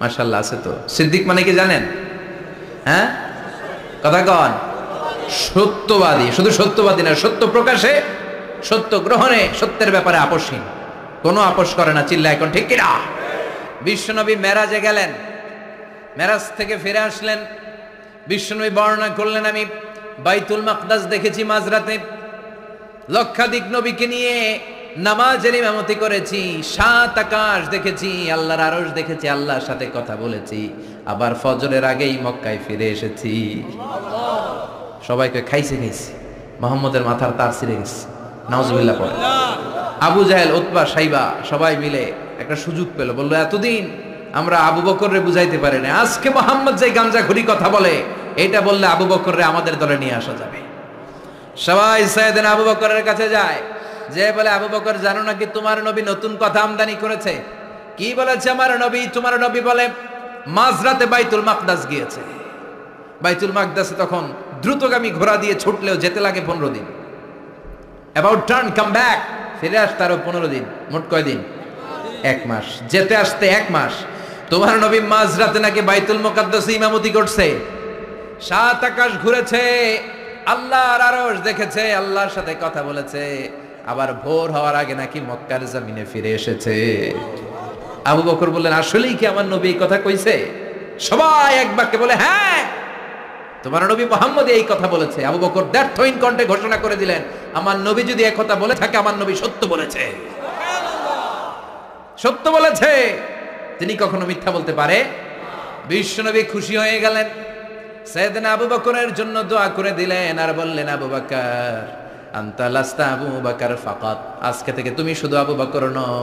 মাশাআল্লাহ আছে তো। সিদ্দিক মানে কি জানেন? হ্যাঁ, কথা কন। সত্যবাদী। শুধু সত্যবাদী না, সত্য প্রকাশে, সত্য গ্রহণে, সত্যের ব্যাপারে আপোষহীন, কোনো আপোষ করে না। চিল্লা এখন ঠিক কিনা? বিশ্বনবী মেরাজে গেলেন, মেরাজ থেকে ফিরে আসলেন। বিশ্বনবী বর্ণনা করলেন, আমি বাইতুল মাকদাস দেখেছি মাঝরাতে, লক্ষাধিক নবীকে নিয়ে নামাজের ইমামতি করেছি, 7 আকাশ দেখেছি, আল্লাহর আরশ দেখেছি, আল্লাহর সাথে কথা বলেছি, আবার ফজরের আগেই মক্কায় ফিরে এসেছি। সবাইকে খাইছে খাইছে, মুহাম্মদের মাথার তার ছিঁড়ে গেছে। নাউজুবিল্লাহ পড়ে। আবু জাহেল, উতবা, সাইবা সবাই মিলে একটা সুযোগ পেল, বললো এতদিন আমরা আবু বকররে বুঝাইতে পারি না, আজকে মোহাম্মদ যে গামজাখুরি কথা বলে এটা বললে আবু বকররে আমাদের দলে নিয়ে আসা যাবে। সবাই সাইয়েদনা আবু বকরের কাছে যায়, যে বলে আবু বকর জানো নাকি তোমার নবী নতুন কথা আমদানি করেছে? কি বলেছে আমার নবী? তোমার নবী বলে মাঝরাতে বাইতুল মাকদাস গিয়েছে। বাইতুল মাকদাসে তখন দ্রুতগামী ঘোড়া দিয়ে ছুটলেও যেতে লাগে 15 দিন। অ্যাবাউট টার্ন কাম ব্যাক, ফিরে আসতে আরো 15 দিন, মোট কয় দিন? 1 মাস, যেতে আসতে 1 মাস। তোমার নবী মাঝরাতে নাকি বাইতুল মুকাদ্দাসে ইমামতি করছে, 7 আকাশ ঘুরেছে, আল্লাহর আরশ দেখেছে, আল্লাহর সাথে কথা বলেছে, আবার ভোর হওয়ার আগে নাকি মক্কার জমিনে ফিরে এসেছে। আবু বকর বললেন আসলেই কি আমার নবী এই কথা কইছে? সবাই এক বাক্যে বলে হ্যাঁ, তোমার নবী মুহাম্মদ এই কথা বলেছে। আবু বকর দ্ব্যর্থহীন কণ্ঠে ঘোষণা করে দিলেন, আমার নবী যদি এই কথা বলে থাকে, আমার নবী সত্য বলেছে, সত্য বলেছে, তিনি কখনো মিথ্যা বলতে পারে? বিশ্বনবী খুশি হয়ে গেলেন, সাইয়েদনা আবু বকরের জন্য দোয়া করে দিলেন আর বললেন, আবু বকর আনতা লাস্তা আবু বকর ফাকাত, আজকে থেকে তুমি শুধু আবু বকর নও,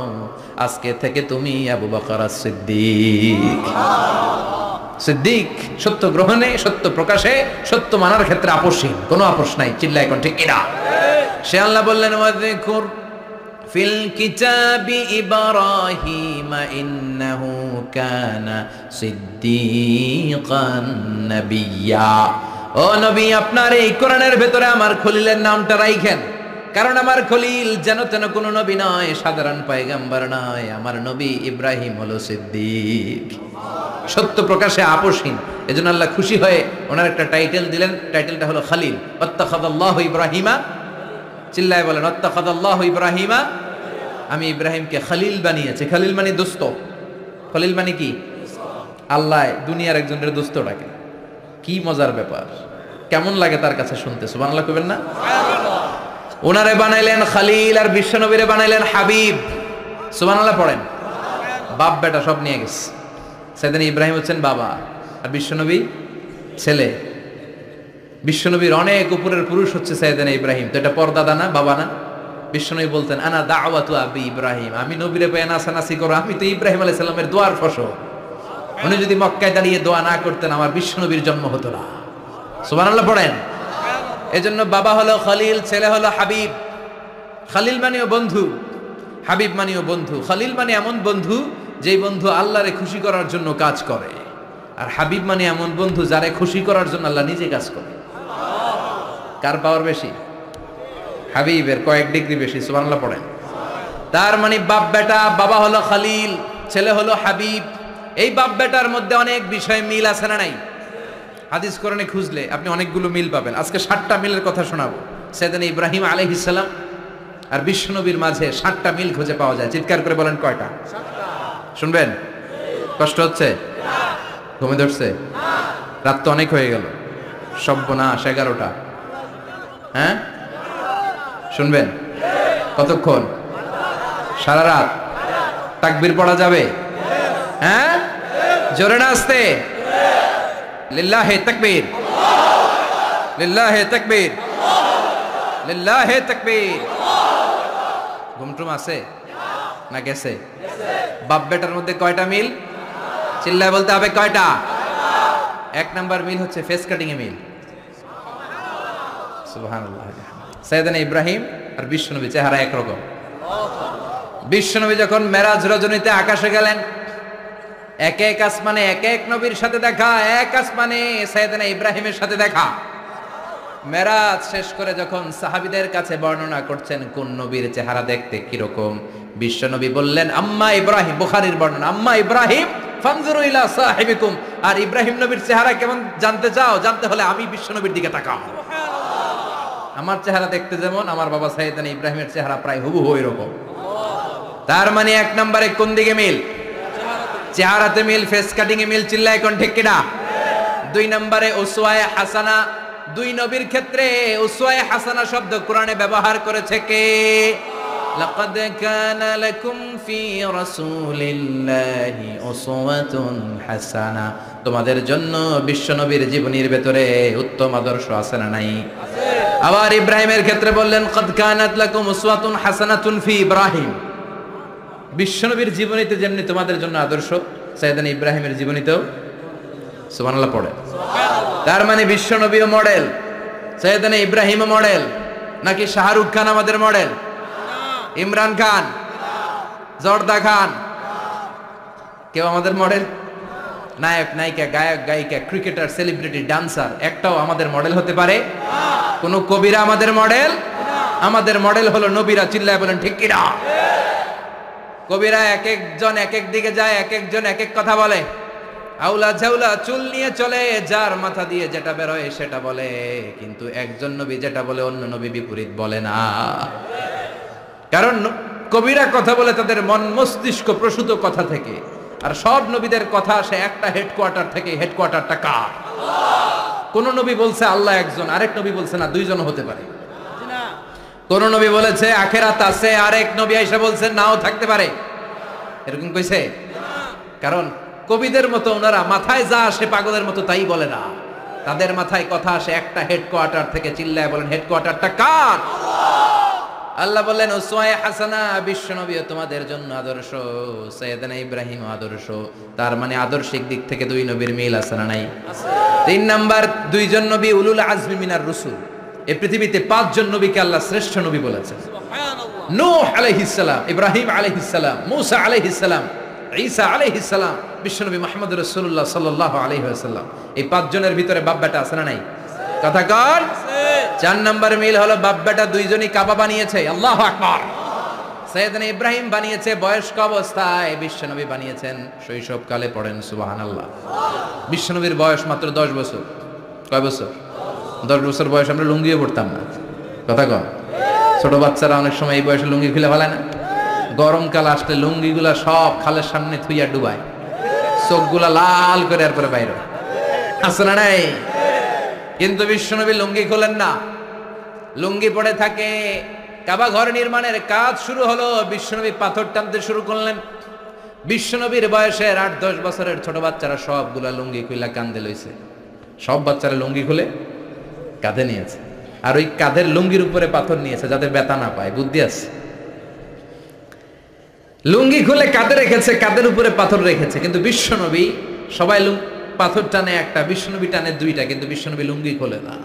আজকে থেকে তুমি আবু বকর সিদ্দিক। সিদ্দিক সত্য গ্রহণে, সত্য প্রকাশে, সত্য মানার ক্ষেত্রে আপোষহীন, কোনো আপোষ নাই। চিল্লা এখন ঠিক কিনা? সে আল্লাহ বললেন ওয়াযকুর ফিল কিতাবি ইব্রাহিম ইন্নাহু কানা সিদ্দিকান নাবিয়্যা। ও নবী, আপনার এই কোরআনের ভেতরে আমার খলিলের নামটা রাখেন, কারণ আমার খলিল যেন তেন কোনো নবী নয়, সাধারণ পয়গম্বর নয়, আমার নবী ইব্রাহিম হলো সিদ্দিক, সত্য প্রকাশে আপোষহীন। এজন্য আল্লাহ খুশি হয়ে ওনার একটা টাইটেল দিলেন, টাইটেলটা হলো খলিল। ওয়াত্তাখাযাল্লাহু ইব্রাহিমা, চিল্লায় বলেন ওয়াত্তাখাযাল্লাহু ইব্রাহিমা, আমি ইব্রাহিমকে খলিল বানিয়েছি। খলিল মানে দোস্ত, খলিল মানে কি? আল্লাহ দুনিয়ার একজনের দোস্ত ডাকে, কি মজার ব্যাপার, কেমন লাগে তার কাছে শুনতে? সুবহানাল্লাহ কইবেন না? ওনারে বানাইলেন খলিল আর বিশ্বনবীরে বানাইলেন হাবিব। সুবহানাল্লাহ পড়েন। বাপ বেটা সব নিয়ে গেছে। সাইয়েদনা ইব্রাহিম হচ্ছেন বাবা আর বিশ্বনবী ছেলে। বিশ্বনবীর অনেক উপরের পুরুষ হচ্ছে সাইয়েদনা ইব্রাহিম, তো এটা পরদাদা না, বাবা না? বিশ্বনবী বলতেন আনা দাওয়াতু আবি ইব্রাহিম, আমি নবীরে পেয়ে নাসানাসি করো, আমি তো ইব্রাহিম আলাইহিস সালামের দোয়ার ফসল। উনি যদি মক্কায় দাঁড়িয়ে দোয়া না করতেন, আমার বিশ্বনবীর জন্ম হতো না। সুবহানাল্লাহ পড়েন। এজন্য বাবা হলো খলিল, ছেলে হলো হাবিব। খলিল মানেও বন্ধু, হাবিব মানেও বন্ধু। খলিল মানে এমন বন্ধু যেই বন্ধু আল্লাহরে খুশি করার জন্য কাজ করে, আর হাবিব মানে এমন বন্ধু যারে খুশি করার জন্য আল্লাহ নিজে কাজ করে। কার পাওয়ার বেশি? হাবিবের কয়েক ডিগ্রি বেশি। সুবহানাল্লাহ পড়েন। তার মানে বাপ বেটা, বাবা হলো খলিল, ছেলে হলো হাবিব। এই বাপ বেটার মধ্যে অনেক বিষয় মিল আছে না নাই? হাদিস কোরআনে খুঁজলে আপনি অনেকগুলো মিল পাবেন। আজকে 7টা মিলের কথা শোনাবো। সাইয়েদনা ইব্রাহিম আলাইহিস সালাম আর বিশ্বনবীর মাঝে 7টা মিল খুঁজে পাওয়া যায়। চিৎকার করে বলেন কয়টা? 7টা। শুনবেন? কষ্ট হচ্ছে? ঘুমে ধরছে? রাত তো অনেক হয়ে গেল, সর্বনাশ 11টা। হ্যাঁ শুনবেন? কতক্ষণ? সারা রাত। তাকবীর পড়া যাবে? হ্যাঁ জোরে না আসতে? লিল্লাহে তাকবীর, লিল্লাহে তাকবীর, লিল্লাহে তাকবীর। ঘুমটুম আছে না গেছে? বাপ বেটার মধ্যে কয়টা মিল? চিল্লায় বলতে হবে কয়টা? 1 নাম্বার মিল হচ্ছে ফেস কাটিং এ মিল। সুবহানাল্লাহ। সাইয়েদনা ইব্রাহিম আর বিশ্বনবী চেহারা একরকম। বিশ্বনবী যখন মেরাজ রজনীতে আকাশে গেলেন, এক এক আসমানে এক এক নবীর সাথে দেখা, এক আসমানে সাইয়েদনা ইব্রাহিমের সাথে দেখা। মেরাজ শেষ করে যখন সাহাবীদের কাছে বর্ণনা করছেন কোন নবীর চেহারা দেখতে কিরকম, বিশ্বনবী বললেন আম্মা ইব্রাহিম, বুখারীর বর্ণনা, আম্মা ইব্রাহিম ফানজুরু ইলা সাহিবিকুম, আর ইব্রাহিম নবীর চেহারা কেমন জানতে চাও? জানতে হলে আমি বিশ্বনবীর দিকে তাকাও। আমার চেহারা দেখতে যেমন, আমার বাবা সাইয়েদনা ইব্রাহিমের চেহারা প্রায় হুবহু এরকম। তার মানে 1 নম্বরে কোন দিকে মিল? চেহারাতে মিল, ফেস কাটিং এ মিল। চিল্লায় কোন ঠিক কিনা? 2 নম্বরে উসওয়ায়ে হাসানা। 2 নবীর ক্ষেত্রে উসওয়ায়ে হাসানা শব্দ কোরআনে ব্যবহার করেছে কে? লাকাদ কানা লাকুম ফি রাসূলিল্লাহি উসওয়াতুন হাসানা, তোমাদের জন্য বিশ্বনবীর জীবনীর ভেতরে উত্তম আদর্শ আছে না নাই? আছে। আবার ইব্রাহিমের ক্ষেত্রে বললেন কদ কানাত লাকুম উসওয়াতুন হাসানাতুন ফি ইব্রাহিম। বিশ্বনবীর জীবনীতে যেমনি তোমাদের জন্য আদর্শ, সাইয়েদনা ইব্রাহিমের জীবনীতেও সুবহানাল্লাহ পড়ে। তার মানে বিশ্বনবীও মডেল, সাইয়েদনা ইব্রাহিমও মডেল। নাকি শাহরুখ খান আমাদের মডেল, ইমরান খান, জর্দা খান কেউ আমাদের মডেল? নায়ক নায়িকা, গায়ক গায়িকা, ক্রিকেটার, সেলিব্রিটি, ডান্সার একটাও আমাদের মডেল হতে পারে? কোন কবিরা আমাদের মডেল? আমাদের মডেল হলো নবীরা। চিল্লায় বলেন ঠিক কিনা? কবিরা এক একজন এক এক দিকে যায়, এক একজন এক এক কথা বলে। আউলা ঝাউলা চুল নিয়ে চলে, যার মাথা দিয়ে যেটা বেরোয় সেটা বলে, কিন্তু একজন নবী যেটা বলে অন্য নবী বিপরীত বলে না। কারণ কবিরা কথা বলে তাদের মন মস্তিষ্ক প্রসূত কথা থেকে, আর সব নবীদের কথা আসে একটা হেডকোয়ার্টার থেকে। হেডকোয়ার্টারটা কার? কোন নবী বলছে আল্লাহ একজন, আরেক নবী বলছে না দুইজন হতে পারে। কোন নবী বলেছে আখিরাত আছে, আরেক নবী আয়েশা বলছেন নাও থাকতে পারে। এরকম কইছে? কারণ কবিদের মতো ওনারা মাথায় যা আসে পাগলের মতো তাই বলে না, তাদের মাথায় কথা আসে একটা হেডকোয়ার্টার থেকে। চিল্লায় বলেন হেডকোয়ার্টারটা কার? আল্লাহ বললেন উসওয়ায়ে হাসানা, বিশ্বনবী তোমাদের জন্য আদর্শ, সাইয়েদনা ইব্রাহিম আদর্শ। তার মানে আদর্শিক দিক থেকে দুই নবীর মিল আছে না নাই? আছে। 3 নাম্বার, দুইজন নবী উলুল আজমি মিনার রাসূল। এই পৃথিবীতে 5 জন নবীকে আল্লাহ শ্রেষ্ঠ নবী বলেছেন। সুবহানাল্লাহ। নূহ আলাইহিস সালাম, ইব্রাহিম আলাইহিস সালাম, মূসা আলাইহিস সালাম, ঈসা আলাইহিস সালাম, বিশ্বনবী মুহাম্মদ রাসূলুল্লাহ সাল্লাল্লাহু আলাইহি ওয়াসাল্লাম। এই 5 জনের ভিতরে বাপ বেটা আছে না নাই? কথা কর। 4 নম্বর মিল হলো বাপ বেটা দুইজনই কাবা বানিয়েছে। আল্লাহু আকবার। সাইয়েদনা ইব্রাহিম বানিয়েছে বয়স্ক অবস্থায়, বিশ্বনবী বানিয়েছেন শৈশবকালে। পড়েন সুবহানাল্লাহ। বিশ্বনবীর বয়স মাত্র 10 বছর। কয় বছর? 10 বছর বয়স আমরা লুঙ্গিও পড়তাম না। কথা কর। ছোট বাচ্চারা অনেক সময় এই বয়সে লুঙ্গি খুলে ফেলে না? গরমকাল আসলে লুঙ্গিগুলা সব খালের সামনে থুইয়া ডুবায়, চোখগুলা লাল করে এরপরে বাইরে আছে না নাই? কিন্তু বিশ্বনবী লুঙ্গি খোলেন না, লুঙ্গি পড়ে থাকে। কাবা ঘর নির্মাণের কাজ শুরু হলো, বিশ্বনবী পাথর টানতে শুরু করলেন। বিশ্বনবীর বয়সের 8-10 বছরের ছোট বাচ্চারা সবগুলা লুঙ্গি খুলে কাঁধে লইছে। সব বাচ্চারা লুঙ্গি খুলে কাঁধে নিয়েছে, আর ওই কাঁধের লুঙ্গির উপরে পাথর নিয়েছে যাতে ব্যথা না পায়। বুদ্ধি আছে। লুঙ্গি খুলে কাঁধে রেখেছে, কাঁধের উপরে পাথর রেখেছে। কিন্তু বিশ্বনবী, সবাই পাথর টানে একটা, বিশ্বনবী টানে 2টা, কিন্তু বিশ্বনবী লুঙ্গি খোলে না।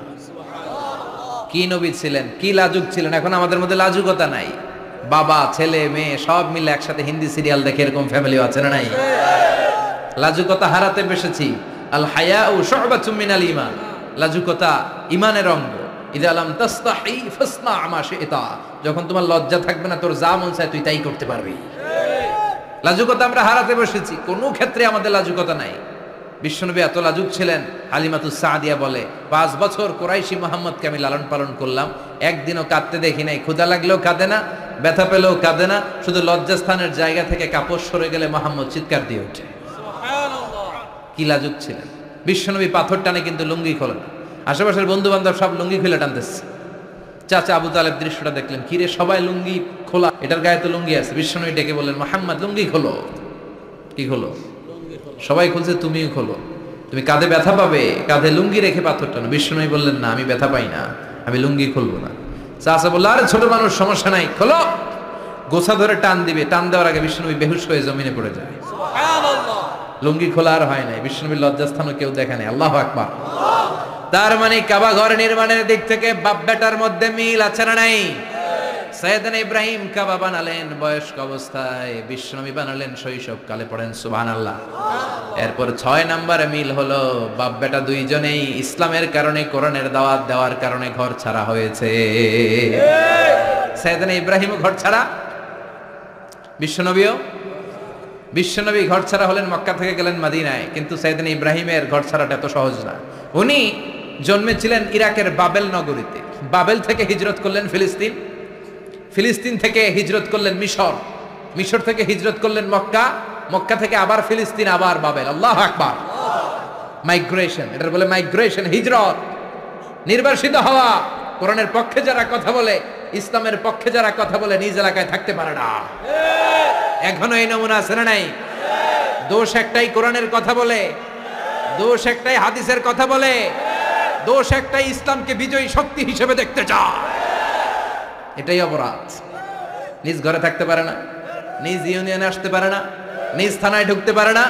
কি নবী ছিলেন, কি লাজুক ছিলেন। এখন আমাদের মধ্যে লাজুকতা নাই। বাবা ছেলে মেয়ে সব মিলে একসাথে হিন্দি সিরিয়াল দেখে, এরকম ফ্যামিলিও আছে না নাই? লাজুকতা হারাতে বসেছি। আল হায়াউ শু'বাতুম মিনাল ঈমান। লাজুকতা ঈমানের অঙ্গ। ইযা লাম তাসতাহি ফাসনা মা শি'তা। যখন তোমার লজ্জা থাকবে না, তোর যা মন চায় তুই তাই করতে পারবি। লাজুকতা আমরা হারাতে বসেছি, কোনো ক্ষেত্রে আমাদের লাজুকতা নাই। বিশ্বনবী এত লাজুক ছিলেন, হালিমাতুস সাদিয়া বলে 5 বছর কুরাইশি মুহাম্মদকে আমি লালন পালন করলাম, একদিনও কাঁদতে দেখি নাই। ক্ষুধা লাগলেও কাঁদে না, ব্যথা পেলেও কাঁদে না, শুধু লজ্জাস্থানের জায়গা থেকে কাপড় সরে গেলে মুহাম্মদ চিৎকার দিয়ে ওঠে। সুবহানাল্লাহ। কি লাজুক ছিলেন। বিশ্বনবী পাথর টানে কিন্তু লুঙ্গি খোলে না। আশেপাশের বন্ধু বান্ধব সব লুঙ্গি খুলে টানতেছে। চাচা আবু তালেব দৃশ্যটা দেখলেন, কিরে সবাই লুঙ্গি খোলা, এটার গায়ে তো লুঙ্গি আছে। বিশ্বনবী ডেকে বললেন মুহাম্মদ লুঙ্গি খোলো। কি খোলো? সবাই খুলছে, তুমিও খোলো। তুমি কাঁধে ব্যথা পাবে, কাঁধে লুঙ্গি রেখে পাথর টানো। বিশ্বনবী বললেন না, আমি ব্যথা পাই না, আমি লুঙ্গি খুলবো না। চাচা বলল আরে ছোট মানুষ, সমস্যা নাই, খোলো। গোছা ধরে টান দিবে, টান দেওয়ার আগে বিশ্বনবী বেহুশ হয়ে জমিনে পড়ে যায়। সুবহানাল্লাহ। লুঙ্গি খোলা আর হয় নাই। বিশ্বনবীর লজ্জাস্থানও কেউ দেখে নাই। আল্লাহু আকবার। তার মানে কাবা ঘর নির্মাণের দিক থেকে বাপ বেটার মধ্যে মিল আছে না নাই? সাইয়েদনা ইব্রাহিম কাবা বানালেন বয়স্ক অবস্থায়, বিশ্বনবী বানালেন শৈশবকালে। পড়েন সুবহানাল্লাহ। এরপর 6 নম্বরে মিল হলো বাপ বেটা দুইজনেই ইসলামের কারণে, কোরআনের দাওয়াত দেওয়ার কারণে ঘর ছাড়া হয়েছে। সাইয়েদনা ইব্রাহিমও ঘর ছাড়া, বিশ্বনবী ঘর ছাড়া হলেন, মক্কা থেকে গেলেন মদিনায়। কিন্তু সাইয়েদনা ইব্রাহিমের ঘর ছাড়াটা এত সহজ না। উনি জন্মেছিলেন ইরাকের বাবেল নগরীতে। বাবেল থেকে হিজরত করলেন ফিলিস্তিন, ফিলিস্তিন থেকে হিজরত করলেন মিশর, মিশর থেকে হিজরত করলেন মক্কা, মক্কা থেকে আবার ফিলিস্তিন, আবার বাবেল। আল্লাহু আকবার। মাইগ্রেশন, এটার বলে মাইগ্রেশন, হিজরত। নির্বাসিত হওয়া। কোরআনের পক্ষে যারা কথা বলে, ইসলামের পক্ষে যারা কথা বলে, নিজ এলাকায় থাকতে পারে না। এখনো এই নমুনা আছে না নাই? দোষ একটাই, কোরআনের কথা বলে, দোষ একটাই, হাদিসের কথা বলে। দোষ একটাই, ইসলামকে বিজয়ী শক্তি হিসেবে দেখতে চায়। এটাই অপরাধ। নিজ ঘরে থাকতে পারে না, নিজ ইউনিয়নে আসতে পারে না, নিজ থানায় ঢুকতে পারে না,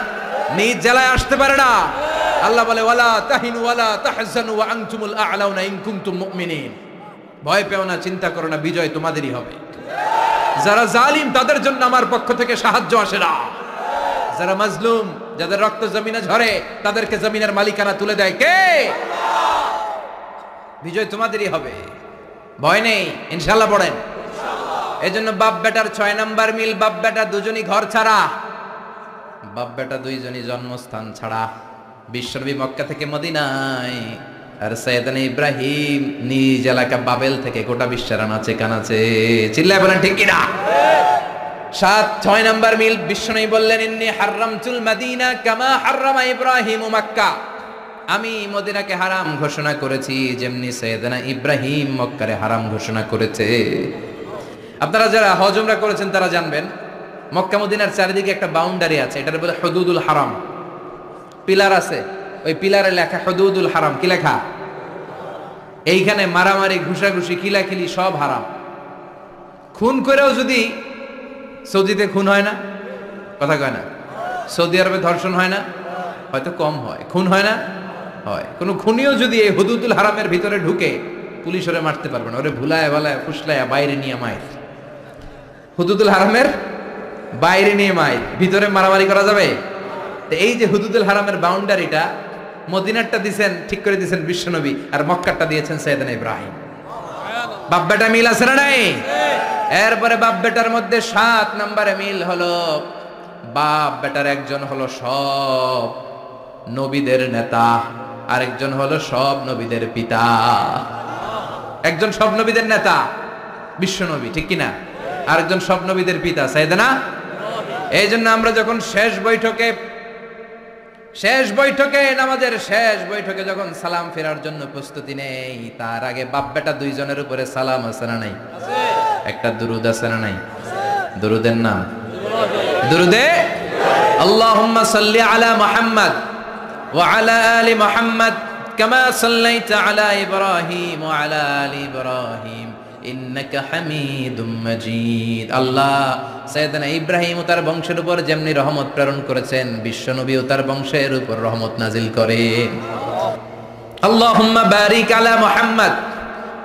নিজ জেলায় আসতে পারে না। আল্লাহ বলে ওয়ালা তাহিনু ওয়ালা তাহজানু ওয়া আনতুমুল আ'লাউনা ইন কুনতুম মুমিনিন। ভয় পেও না, চিন্তা করো না, বিজয় তোমাদেরই হবে। যারা জালিম তাদের জন্য আমার পক্ষ থেকে সাহায্য আসে না। যারা মাজলুম, যাদের রক্ত জমিনে ঝরে, তাদেরকে জমিনের মালিকানা তুলে দেয় কে? বিজয় তোমাদেরই হবে, ভয় নেই, ইনশাআল্লাহ পড়েন। এজন্য বাপ বেটার 6 নাম্বার মিল, বাপ বেটা দুজনই ঘর ছাড়া, বাপ বেটা দুইজনই জন্মস্থান ছাড়া। বিশ্বনবী মক্কা থেকে মদিনায়, আর সাইয়েদনা ইব্রাহিম নিজ এলাকা বাবেল থেকে গোটা বিশ্বের আনাচে কানাচে। চিল্লায় বলেন ঠিক কিনা? 6 নাম্বার মিল, বিশ্বনবী বললেন ইন্নী হারামতুল মাদিনা কামা হারামা ইব্রাহিম মক্কা। আমি মদিনাকে হারাম ঘোষণা করেছি যেমনি সাইয়েদনা ইব্রাহিম মক্কারে হারাম ঘোষণা করেছে। আপনারা যারা হজ উমরা করেছেন তারা জানবেন, মক্কা মদিনার চারিদিকে একটা বাউন্ডারি আছে, এটার বলে হুদুদুল হারাম। পিলার আছে, ওই পিলারে লেখা হুদুদুল হারাম। কি লেখা? এইখানে মারামারি, ঘুষাঘুষি, খিলাখিলি সব হারাম। খুন করেও যদি, সৌদিতে খুন হয় না, কথা কয় না? সৌদি আরবে ধর্ষণ হয় না, হয়তো কম হয়, খুন হয় না, হয়। কোনো খুনিও যদি এই হুদুদুল হারামের ভিতরে ঢুকে, পুলিশ ওরে মারতে পারবে না, ওরে ভুলায় ভালায় ফুসলায় বাইরে নিয়ে মায়ের। হুদুদুল হারামের বাইরে নিয়ে মায়ের, ভিতরে মারামারি করা যাবে? এই যে হুদুদুল হারামের বাউন্ডারিটা, মদিনারটা দিয়েছেন, ঠিক করে দিয়েছেন বিশ্বনবী, আর মক্কারটা দিয়েছেন সাইয়েদনা ইব্রাহিম। বাপ বেটা মিল আছে না নাই? এরপরে বাপ বেটার মধ্যে 7 নম্বরে মিল হলো, বাপ বেটার একজন হলো সব নবীদের নেতা, আরেকজন হলো সব নবীদের পিতা। একজন সব নবীদের নেতা বিশ্বনবী, ঠিক কিনা? আরেকজন সব নবীদের পিতা সাইয়েদনা। এই জন্য আমরা যখন শেষ বৈঠকে নামাজের শেষ বৈঠকে যখন সালাম ফেরার জন্য প্রস্তুতি নেই, তার আগে বাপ বেটা দুইজনের উপরে সালাম আছে না নাই? একটা দুরুদ আছে না নাই? দুরুদের নাম দুরুদে আল্লাহুম্মা সাল্লি আলা মুহাম্মদ ওয়া আলা আলি মুহাম্মদ কামা সাল্লাইতা আলা ইব্রাহিম ওয়া আলা আলি ইব্রাহিম ইন্নাকা হামিদুম মাজিদ। আল্লাহ সাইয়েদনা ইব্রাহিম ও তার বংশের উপর যেমনি রহমত প্রেরণ করেছেন, বিশ্বনবী ও তার বংশের উপর রহমত নাজিল করেন। আল্লাহুম্মা বারিক আলা মুহাম্মদ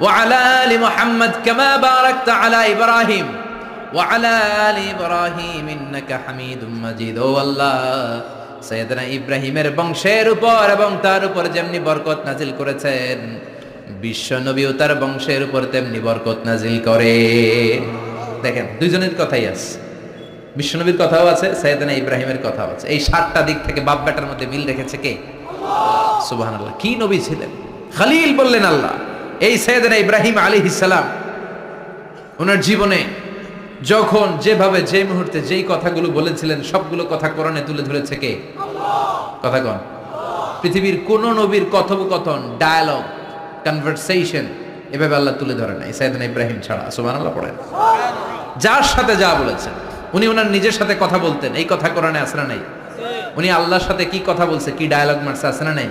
ওয়া আলা আলি মুহাম্মদ কামা বারাকতা আলা ইব্রাহিম ওয়া আলা আলি ইব্রাহিম ইন্নাকা হামিদুম মাজিদ। ও আল্লাহ, সাইয়েদনা ইব্রাহিমের বংশের উপর এবং তার উপর যেমনি বরকত নাজিল করেছেন, বিশ্বনবী ও তার বংশের উপর তেমনি বরকত নাজিল করে। দেখেন, দুইজনের কথাই আছে, বিশ্বনবীর কথাও আছে, সাইয়েদনা ইব্রাহিমের কথাও আছে। এই 7টা দিক থেকে বাপ বেটার মধ্যে মিল রেখেছে কে? সুবহানাল্লাহ। কি নবী ছিলেন? খলিল বললেন আল্লাহ। এই সাইয়েদনা ইব্রাহিম আলাইহিস সালাম ওনার জীবনে যখন যেভাবে যে মুহূর্তে যেই কথাগুলো বলেছিলেন, সবগুলো কথা কোরআনে তুলে ধরেছে কে? কথা কোন? পৃথিবীর কোন নবীর কথোপকথন, ডায়ালগ, কনভারসেশন এভাবে আল্লাহ তুলে ধরে নাই সাইয়েদনা ইব্রাহিম ছাড়া। সুবহানাল্লাহ পড়েন। যার সাথে যা বলেছেন, উনি ওনার নিজের সাথে কথা বলতেন, এই কথা কোরআনে আছে না নাই? উনি আল্লাহর সাথে কি কথা বলছে, কি ডায়ালগ মারছে, আছে না নাই?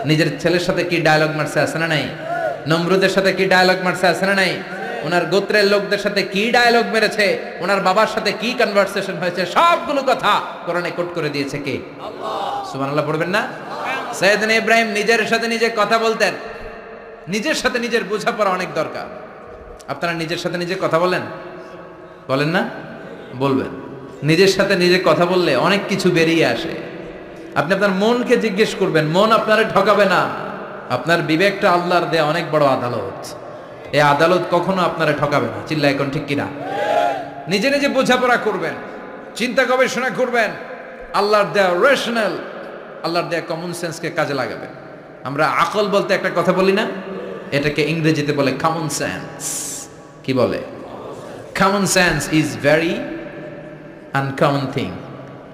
নিজের ছেলের সাথে কি ডায়ালগ মারছে, আছে না নাই? নমরুদের সাথে কি ডায়ালগ মারছে, আছে না নাই? ওনার গোত্রের লোকদের সাথে কি ডায়ালগ মেরেছে, ওনার বাবার সাথে কি কনভারসেশন হয়েছে, সবগুলো কথা কোরআনে কোট করে দিয়েছে কে? আল্লাহ। সুবহানাল্লাহ পড়বেন না? সাইয়েদনা ইব্রাহিম নিজের সাথে নিজে কথা বলতেন। নিজের সাথে নিজের বোঝাপড়া অনেক দরকার। আপনারা নিজের সাথে নিজে কথা বলেন? বলেন না? বলবেন। নিজের সাথে নিজে কথা বললে অনেক কিছু বেরিয়ে আসে। আপনি আপনার মনকে জিজ্ঞেস করবেন, মন আপনারে ঠকাবে না। আপনার বিবেকটা আল্লাহর দেয়া অনেক বড় আদালত, এই আদালত কখনো আপনারে ঠকাবে না। চিল্লায় এখন ঠিক কিনা? নিজে নিজে বোঝাপড়া করবেন, চিন্তা গবেষণা করবেন, আল্লাহর দেয়া রেশনাল, আল্লাহর দেয়া কমন সেন্সকে কাজে লাগাবেন। আমরা আকল বলতে একটা কথা বলি না, এটাকে ইংরেজিতে বলে কমন সেন্স। কি বলে? Common sense is very uncommon thing.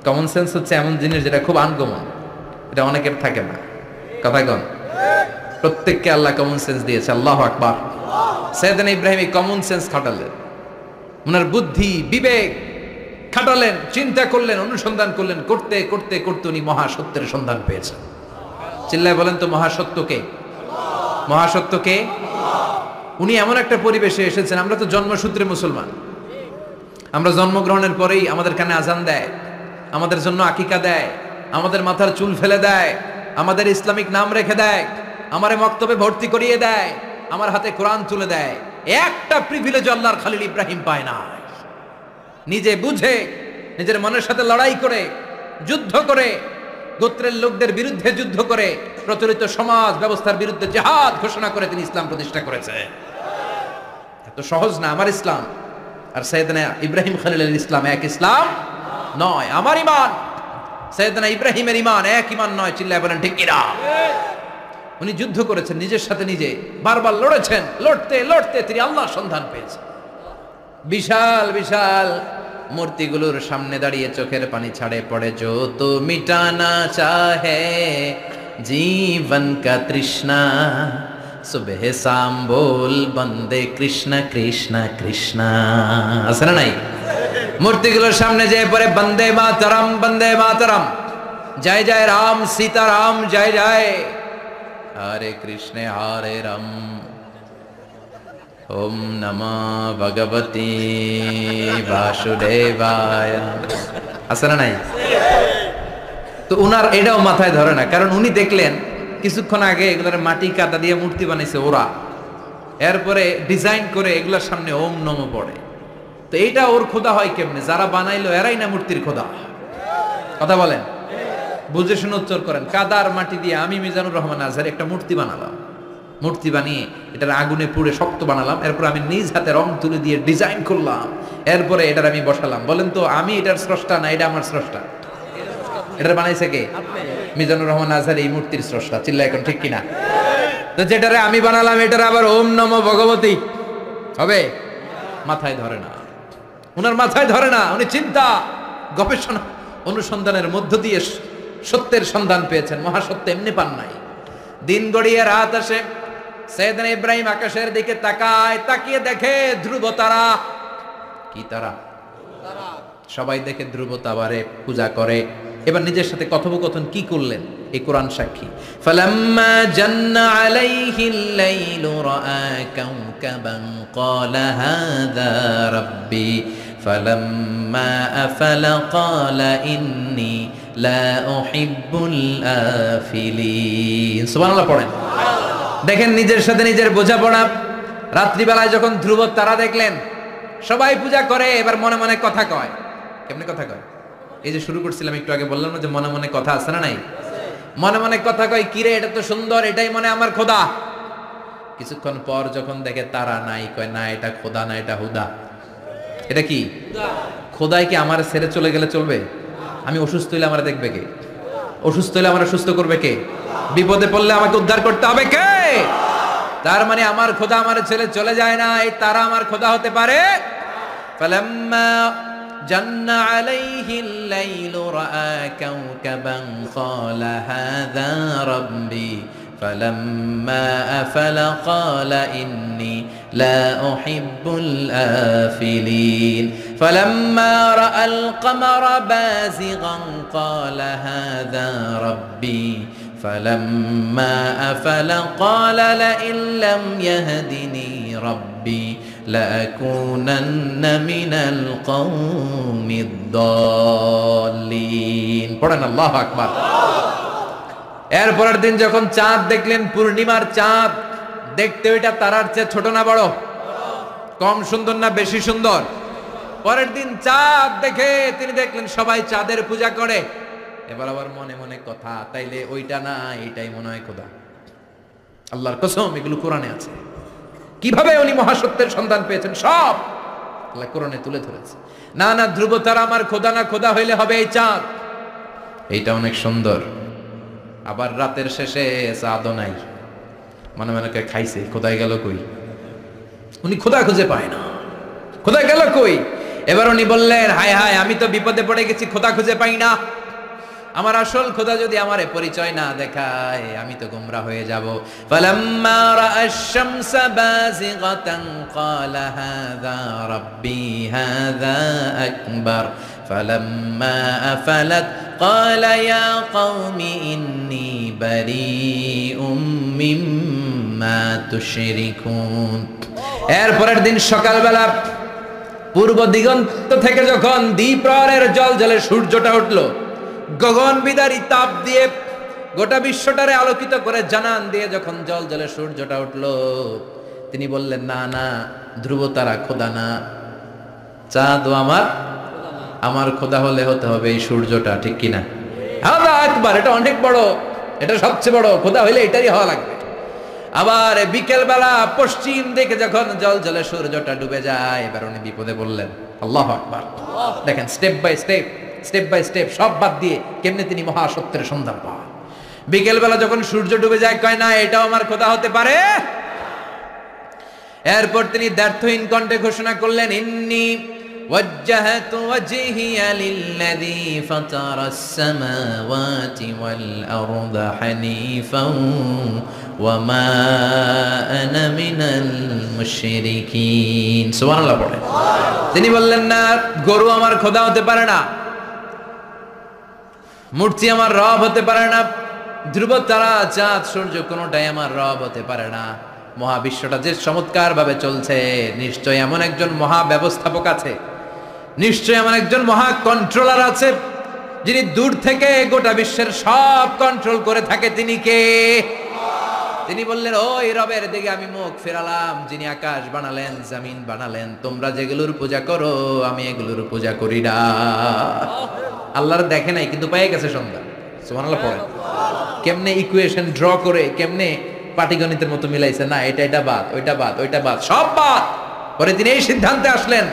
Common sense হচ্ছে এমন জিনিস যেটা খুব আনকমন, এটা অনেকের থাকে না। কথা কন? প্রত্যেককে আল্লাহ কমন সেন্স দিয়েছে। আল্লাহু আকবার। সাইয়েদনা ইব্রাহিম এই কমন সেন্স খাটালেন, ওনার বুদ্ধি বিবেক খাটালেন, চিন্তা করলেন, অনুসন্ধান করলেন, করতে করতে করতে উনি মহাসত্যের সন্ধান পেয়েছেন। চিল্লায় বলেন তো মহাসত্যকে? মহাসত্যকে উনি এমন একটা পরিবেশে এসেছেন। আমরা তো জন্মসূত্রে মুসলমান, আমরা জন্মগ্রহণের পরেই আমাদের কানে আজান দেয়, আমাদের জন্য আকিকা দেয়, আমাদের মাথার চুল ফেলে দেয়, আমাদের ইসলামিক নাম রেখে দেয়, আমারে মক্তবে ভর্তি করিয়ে দেয়, আমার হাতে কোরআন তুলে দেয়। একটা প্রিভিলেজ আল্লাহর খলিল ইব্রাহিম পায় না। নিজে বুঝে নিজের মনের সাথে লড়াই করে, যুদ্ধ করে, গোত্রের লোকদের বিরুদ্ধে যুদ্ধ করে, প্রচলিত সমাজ ব্যবস্থার বিরুদ্ধে জিহাদ ঘোষণা করে তিনি ইসলাম প্রতিষ্ঠা করেছে। এত সহজ না আমার ইসলাম আর সাইয়েদনা ইব্রাহিম খলিলের ইসলাম এক ইসলাম নয়। আমার ঈমান সাইয়েদনা ইব্রাহিমের ঈমান এক ঈমান নয়। চিল্লায় বলেন ঠিক কিনা? উনি যুদ্ধ করেছেন নিজের সাথে নিজে, বারবার লড়েছেন। লড়তে লড়তে তিনি আল্লাহর সন্ধান পেয়েছেন। বিশাল বিশাল মূর্তিগুলোর সামনে দাঁড়িয়ে চোখের পানি ছাড়ে পড়ে। जो तो मिटाना चाहे जीवन का तृष्णा सुबह शाम बोल बंदे कृष्ण कृष्ण कृष्ण। আছে না নাই? মূর্তিগুলোর সামনে যেয়ে পড়ে বন্দে মাতরম বন্দে মাতরম, জয় জয় রাম সীতারাম জয় জয়, হরে কৃষ্ণ হরে রাম, ওম নমঃ ভগবতে বাসুদেবায়। আছে না নাই? তো উনার এটাও মাথায় ধরে না, কারণ উনি দেখলেন কিছুক্ষণ আগে এগুলোর মাটি কাদা দিয়ে মূর্তি বানাইছে ওরা, এরপরে ডিজাইন করে এগুলোর সামনে ওম নমঃ পড়ে। তো এইটা ওর খোদা হয় কেমনে? যারা বানাইলো এরাই না মূর্তির খোদা। কথা বলেন, বুঝে শুনে উচ্চার করেন। কাদার মাটি দিয়ে আমি মিজানুর রহমান আজহার একটা মূর্তি বানালাম, মূর্তি বানিয়ে এটার আগুনে পুড়ে শক্ত বানালাম, এরপর আমি নিজ হাতে রং তুলে দিয়ে ডিজাইন করলাম, এরপরে এটার আমি বসালাম। বলেন তো আমি এটার স্রষ্টা না এটা আমার স্রষ্টা? এটার বানাইছে কে? মিজানুর রহমান আজহার এই মূর্তির স্রষ্টা। চিল্লা এখন ঠিক কিনা? তো যেটারে আমি বানালাম এটার আবার ওম নমঃ ভগবতী হবে? মাথায় ধরে না, উনার মাথায় ধরে না। উনি চিন্তা গবেষণা অনুসন্ধানের মধ্য দিয়ে সত্যের সন্ধান পেয়েছেন। মহাসত্য এমনি পান নাই। দিন গড়িয়ে রাত আসে, সাইয়েদনা ইব্রাহিম আকাশের দিকে তাকায়, তাকিয়ে দেখে ধ্রুব তারা। কি তারা? সবাই দেখে ধ্রুব তারারে পূজা করে। এবার নিজের সাথে কথোপকথন কি করলেন এই কোরআন সাক্ষী। ফালাম্মা জান্না আলাইহিল লাইলু রাআ কাওকাবান ক্বালা হাযা রাব্বি ফালাম্মা আফালা ক্বালা ইন্নী লা উহিব্বুল আফিলিন। সুবহানাল্লাহ পড়েন। দেখেন নিজের সাথে নিজের বোঝাপড়া। রাত্রিবেলায় যখন ধ্রুব তারা দেখলেন, সবাই পূজা করে, এবার মনে মনে কথা কয়। কেমনে কথা কয়? এই যে শুরু করছিলাম একটু আগে, বললাম না যে মনে মনে কথা আছে না নাই? মনে মনে কথা কয়, কিরে এটা তো সুন্দর, এটাই মনে আমার খোদা। কিছুক্ষণ পর যখন দেখে তারা নাই, কয় না এটা খোদা না, এটা হুদা। এটা কি? খোদাই কি আমার ছেড়ে চলে গেলে চলবে? আমি অসুস্থ হইলে আমার দেখবে কে? অসুস্থ হইলে আমার সুস্থ করবে কে? বিপদে পড়লে আমাকে উদ্ধার করতে হবে কে? তার মানে আমার খোদা আমার ছেলে চলে যায় না, এই তারা আমার খোদা হতে পারে। ফালাম্মা জান্না আলাইহিল লাইলু রাআ কাওকাবান ক্বালা হাযা রাব্বি ফালাম্মা আফালা ক্বালা ইন্নী লা উহিব্বুল আফিলিন ফালাম্মা রাআল কমারা বাযিগান ক্বালা হাযা রাব্বি ফালাম্মা আফালা ক্বালা লাইন লাম ইয়াহদিনি রাব্বি লাকুনান্না মিনাল কওমিদ দাল্লিন। পড়েন আল্লাহু আকবার। এরপরের দিন যখন চাঁদ দেখলেন, পূর্ণিমার চাঁদ, দেখতে ওইটা তারার চেয়ে ছোট না বড়? কম সুন্দর না বেশি সুন্দর? পরের দিন চাঁদ দেখে তিনি দেখলেন সবাই চাঁদের পূজা করে। এবার আবার মনে মনে কথা, তাইলে ওইটা না এইটাই মনে হয় খোদা। আল্লাহর কসম এগুলো কোরআনে আছে। কিভাবে উনি মহাসত্যের সন্ধান পেয়েছেন সব আল্লাহ কোরআনে তুলে ধরেছে। না না ধ্রুব তারা আমার খোদা না, খোদা হইলে হবে এই চাঁদ। এইটা অনেক সুন্দর। আবার রাতের শেষে চাঁদও নাই, মনে মনে খাইছে, খোদাই গেল কই? উনি খোদা খুঁজে পায় না, খোদা গেল কই? এবার উনি বললেন, হায় হায়, আমি তো বিপদে পড়ে গেছি, খোদা খুঁজে পাই না। আমার আসল খোদা যদি আমারে পরিচয় না দেখায়, আমি তো গোমরা হয়ে যাব। ফালাম্মা রাআশ শামসা বাযিগাতান ক্বালা হাযা রাব্বি হাযা আকবার ফালাম্মা আফালাত ক্বালা ইয়া কওমি ইন্নী বারীউম মা তুশরিকুন। এরপরের দিন সকালবেলা পূর্ব দিগন্ত থেকে যখন দ্বিপ্রহরের জলজলে সূর্যটা উঠল, গগন বিদারী তাপ দিয়ে গোটা বিশ্বটারে আলোকিত করে জানান দিয়ে যখন জলজলে সূর্যটা উঠল, তিনি বললেন, না না, ধ্রুব তারা খোদা না, চাঁদ আমার খোদা হলে হতে হবে এই সূর্যটা, ঠিক কিনা? আল্লাহু আকবার, এটা অনেক বড়, এটা সবচেয়ে বড়, খোদা হইলে এটাই হওয়া লাগবে। আবার বিকেল বেলা পশ্চিম দিকে যখন জলজলে সূর্যটা ডুবে যায়, এবার উনি বিপদে বললেন। আল্লাহু আকবার। দেখেন, স্টেপ বাই স্টেপ সব বাদ দিয়ে কেমনে তিনি মহাসত্যের সন্ধান পান। বিকেল বেলা যখন সূর্য ডুবে যায়, কয় না এটাও আমার খোদা হতে পারে। এরপর তিনি দ্ব্যর্থহীন কণ্ঠে ঘোষণা করলেন, ইন্নী ওয়াজ্জাহতু ওয়াজহিয়া লিল্লাযী ফাতারাস সামাওয়াতি ওয়াল আরদা হানিফান ওয়া মা আনা মিনাল মুশরিকিন। সুবহানাল্লাহ পড়ে। তিনি বললেন, না, গরু আমার খোদা হতে পারে না, মূর্তি আমার রব হতে পারে না, ধ্রুব তারা, চাঁদ, সূর্য কোনোটাই আমার রব হতে পারে না। মহাবিশ্বটা যে চমৎকার ভাবে চলছে, নিশ্চয় এমন একজন মহা ব্যবস্থাপক আছে, নিশ্চয় এমন একজন মহা কন্ট্রোলার আছে, যিনি দূর থেকে গোটা বিশ্বের সব কন্ট্রোল করে থাকে। তিনি কে? তিনি বললেন, ওই রবের দিকে আমি মুখ ফেরালাম, যিনি আকাশ বানালেন, জমিন বানালেন। তোমরা যেগুলোর পূজা করো, আমি এগুলোর পূজা করি না। আল্লাহর দেখে নাই, কিন্তু পেয়ে গেছে সন্ধ্যা। সুবহানাল্লাহ পড়েন। কেমনে ইকুয়েশন ড্র করে, কেমনে পাটিগণিতের মতো মিলাইছে, না এটা বাদ, ওইটা বাদ, সব বাদ। পরে তিনি এই সিদ্ধান্তে আসলেন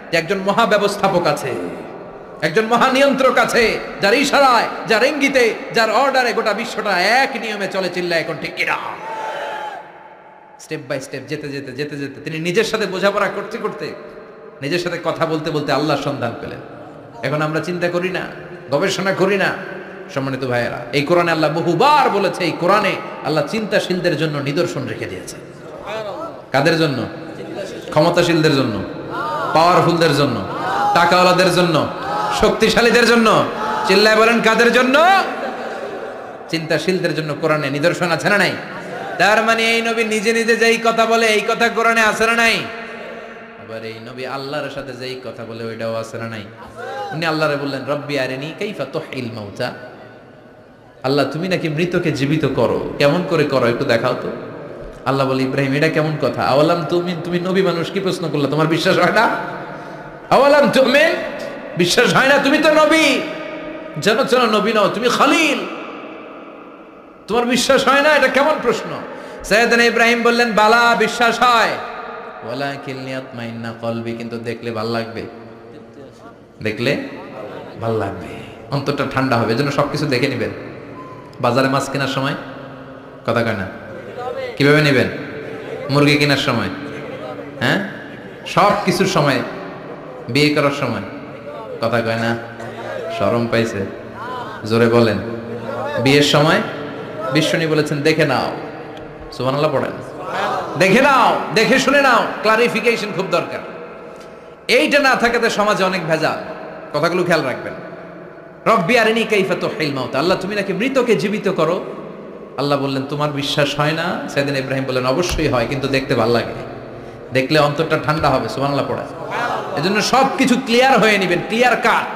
যে একজন মহা ব্যবস্থাপক আছে, একজন মহা নিয়ন্ত্রক আছে, যার ইশারায়, যার ইঙ্গিতে, যার অর্ডারে গোটা বিশ্বটা এক নিয়মে চলে। চিল্লায় এখন ঠিক কিনা? স্টেপ বাই স্টেপ যেতে যেতে তিনি নিজের সাথে বোঝাপড়া করতে নিজের সাথে কথা বলতে আল্লাহর সন্ধান পেলেন। এখন আমরা চিন্তা করি না, গবেষণা করি না। সম্মানিত ভাইয়েরা, এই কোরআনে আল্লাহ বহুবার বলেছে, এই কোরআনে আল্লাহ চিন্তাশীলদের জন্য নিদর্শন রেখে দিয়েছে। কাদের জন্য? ক্ষমতাশীলদের জন্য, পাওয়ারফুলদের জন্য, টাকাওয়ালাদের জন্য, শক্তিশালীদের জন্য। চিল্লায় বলেন, কাদের জন্য? চিন্তাশীলদের জন্য কোরআনে নিদর্শন আছে না নাই? তার মানে এই নবী নিজে নিজে যেই কথা বলে, এই কথা কোরআনে আছে না নাই? আবার এই নবী আল্লাহর সাথে যেই কথা বলে, ওইটাও আছে না নাই? উনি আল্লাহরে বললেন, রব্বি আরিনী কাইফা তুহিল মাউতা। আল্লাহ, তুমি নাকি মৃতকে জীবিত করো, কেমন করে করো একটু দেখাও তো। আল্লাহ বলে, ইব্রাহিম, এটা কেমন কথা? আওয়ালাম তুমি নবী মানুষ, কি প্রশ্ন করলা? তোমার বিশ্বাস হয় না? আওয়ালাম তুমিন, বিশ্বাস হয় না? তুমি তো নবী, জানো নবী নও, তুমি খলিল, তোমার বিশ্বাস হয় না? এটা কেমন প্রশ্ন? সাইয়েদনা ইব্রাহিম বললেন, বালা, বিশ্বাস হয়, ওয়ালাকিন লিয়াতমাইন্না কলবি, কিন্তু দেখলে ভাল লাগবে, দেখলে ভাল লাগবে, অন্তরটা ঠান্ডা হবে। এজন্য সবকিছু দেখে নেবেন। বাজারে মাছ কেনার সময় কথা কয় না, কিভাবে নেবেন? মুরগি কেনার সময়, হ্যাঁ, সব কিছুর সময়, বিয়ে করার সময় কথা কয় না, শরম পাইছে, জোরে বলেন। বিয়ের সময় বিশ্বনী বলেছেন, দেখে নাও। সুবহানাল্লাহ পড়েন। দেখে নাও, দেখে শুনে নাও, ক্লারিফিকেশন খুব দরকার। এইটা না থাকাতে সমাজে অনেক ভেজাল। কথাগুলো খেয়াল রাখবেন। রব্বি আরিনী কাইফা তুহিল মাউতা, আল্লাহ, তুমি নাকি মৃতকে জীবিত করো। আল্লাহ বললেন, তোমার বিশ্বাস হয় না? সাইয়েদনা ইব্রাহিম বললেন, অবশ্যই হয়, কিন্তু দেখতে ভালো লাগে, দেখলে অন্তরটা ঠান্ডা হবে। সুবহানাল্লাহ পড়েন। এজন্য সবকিছু ক্লিয়ার হয়ে নেবেন, ক্লিয়ার কাট,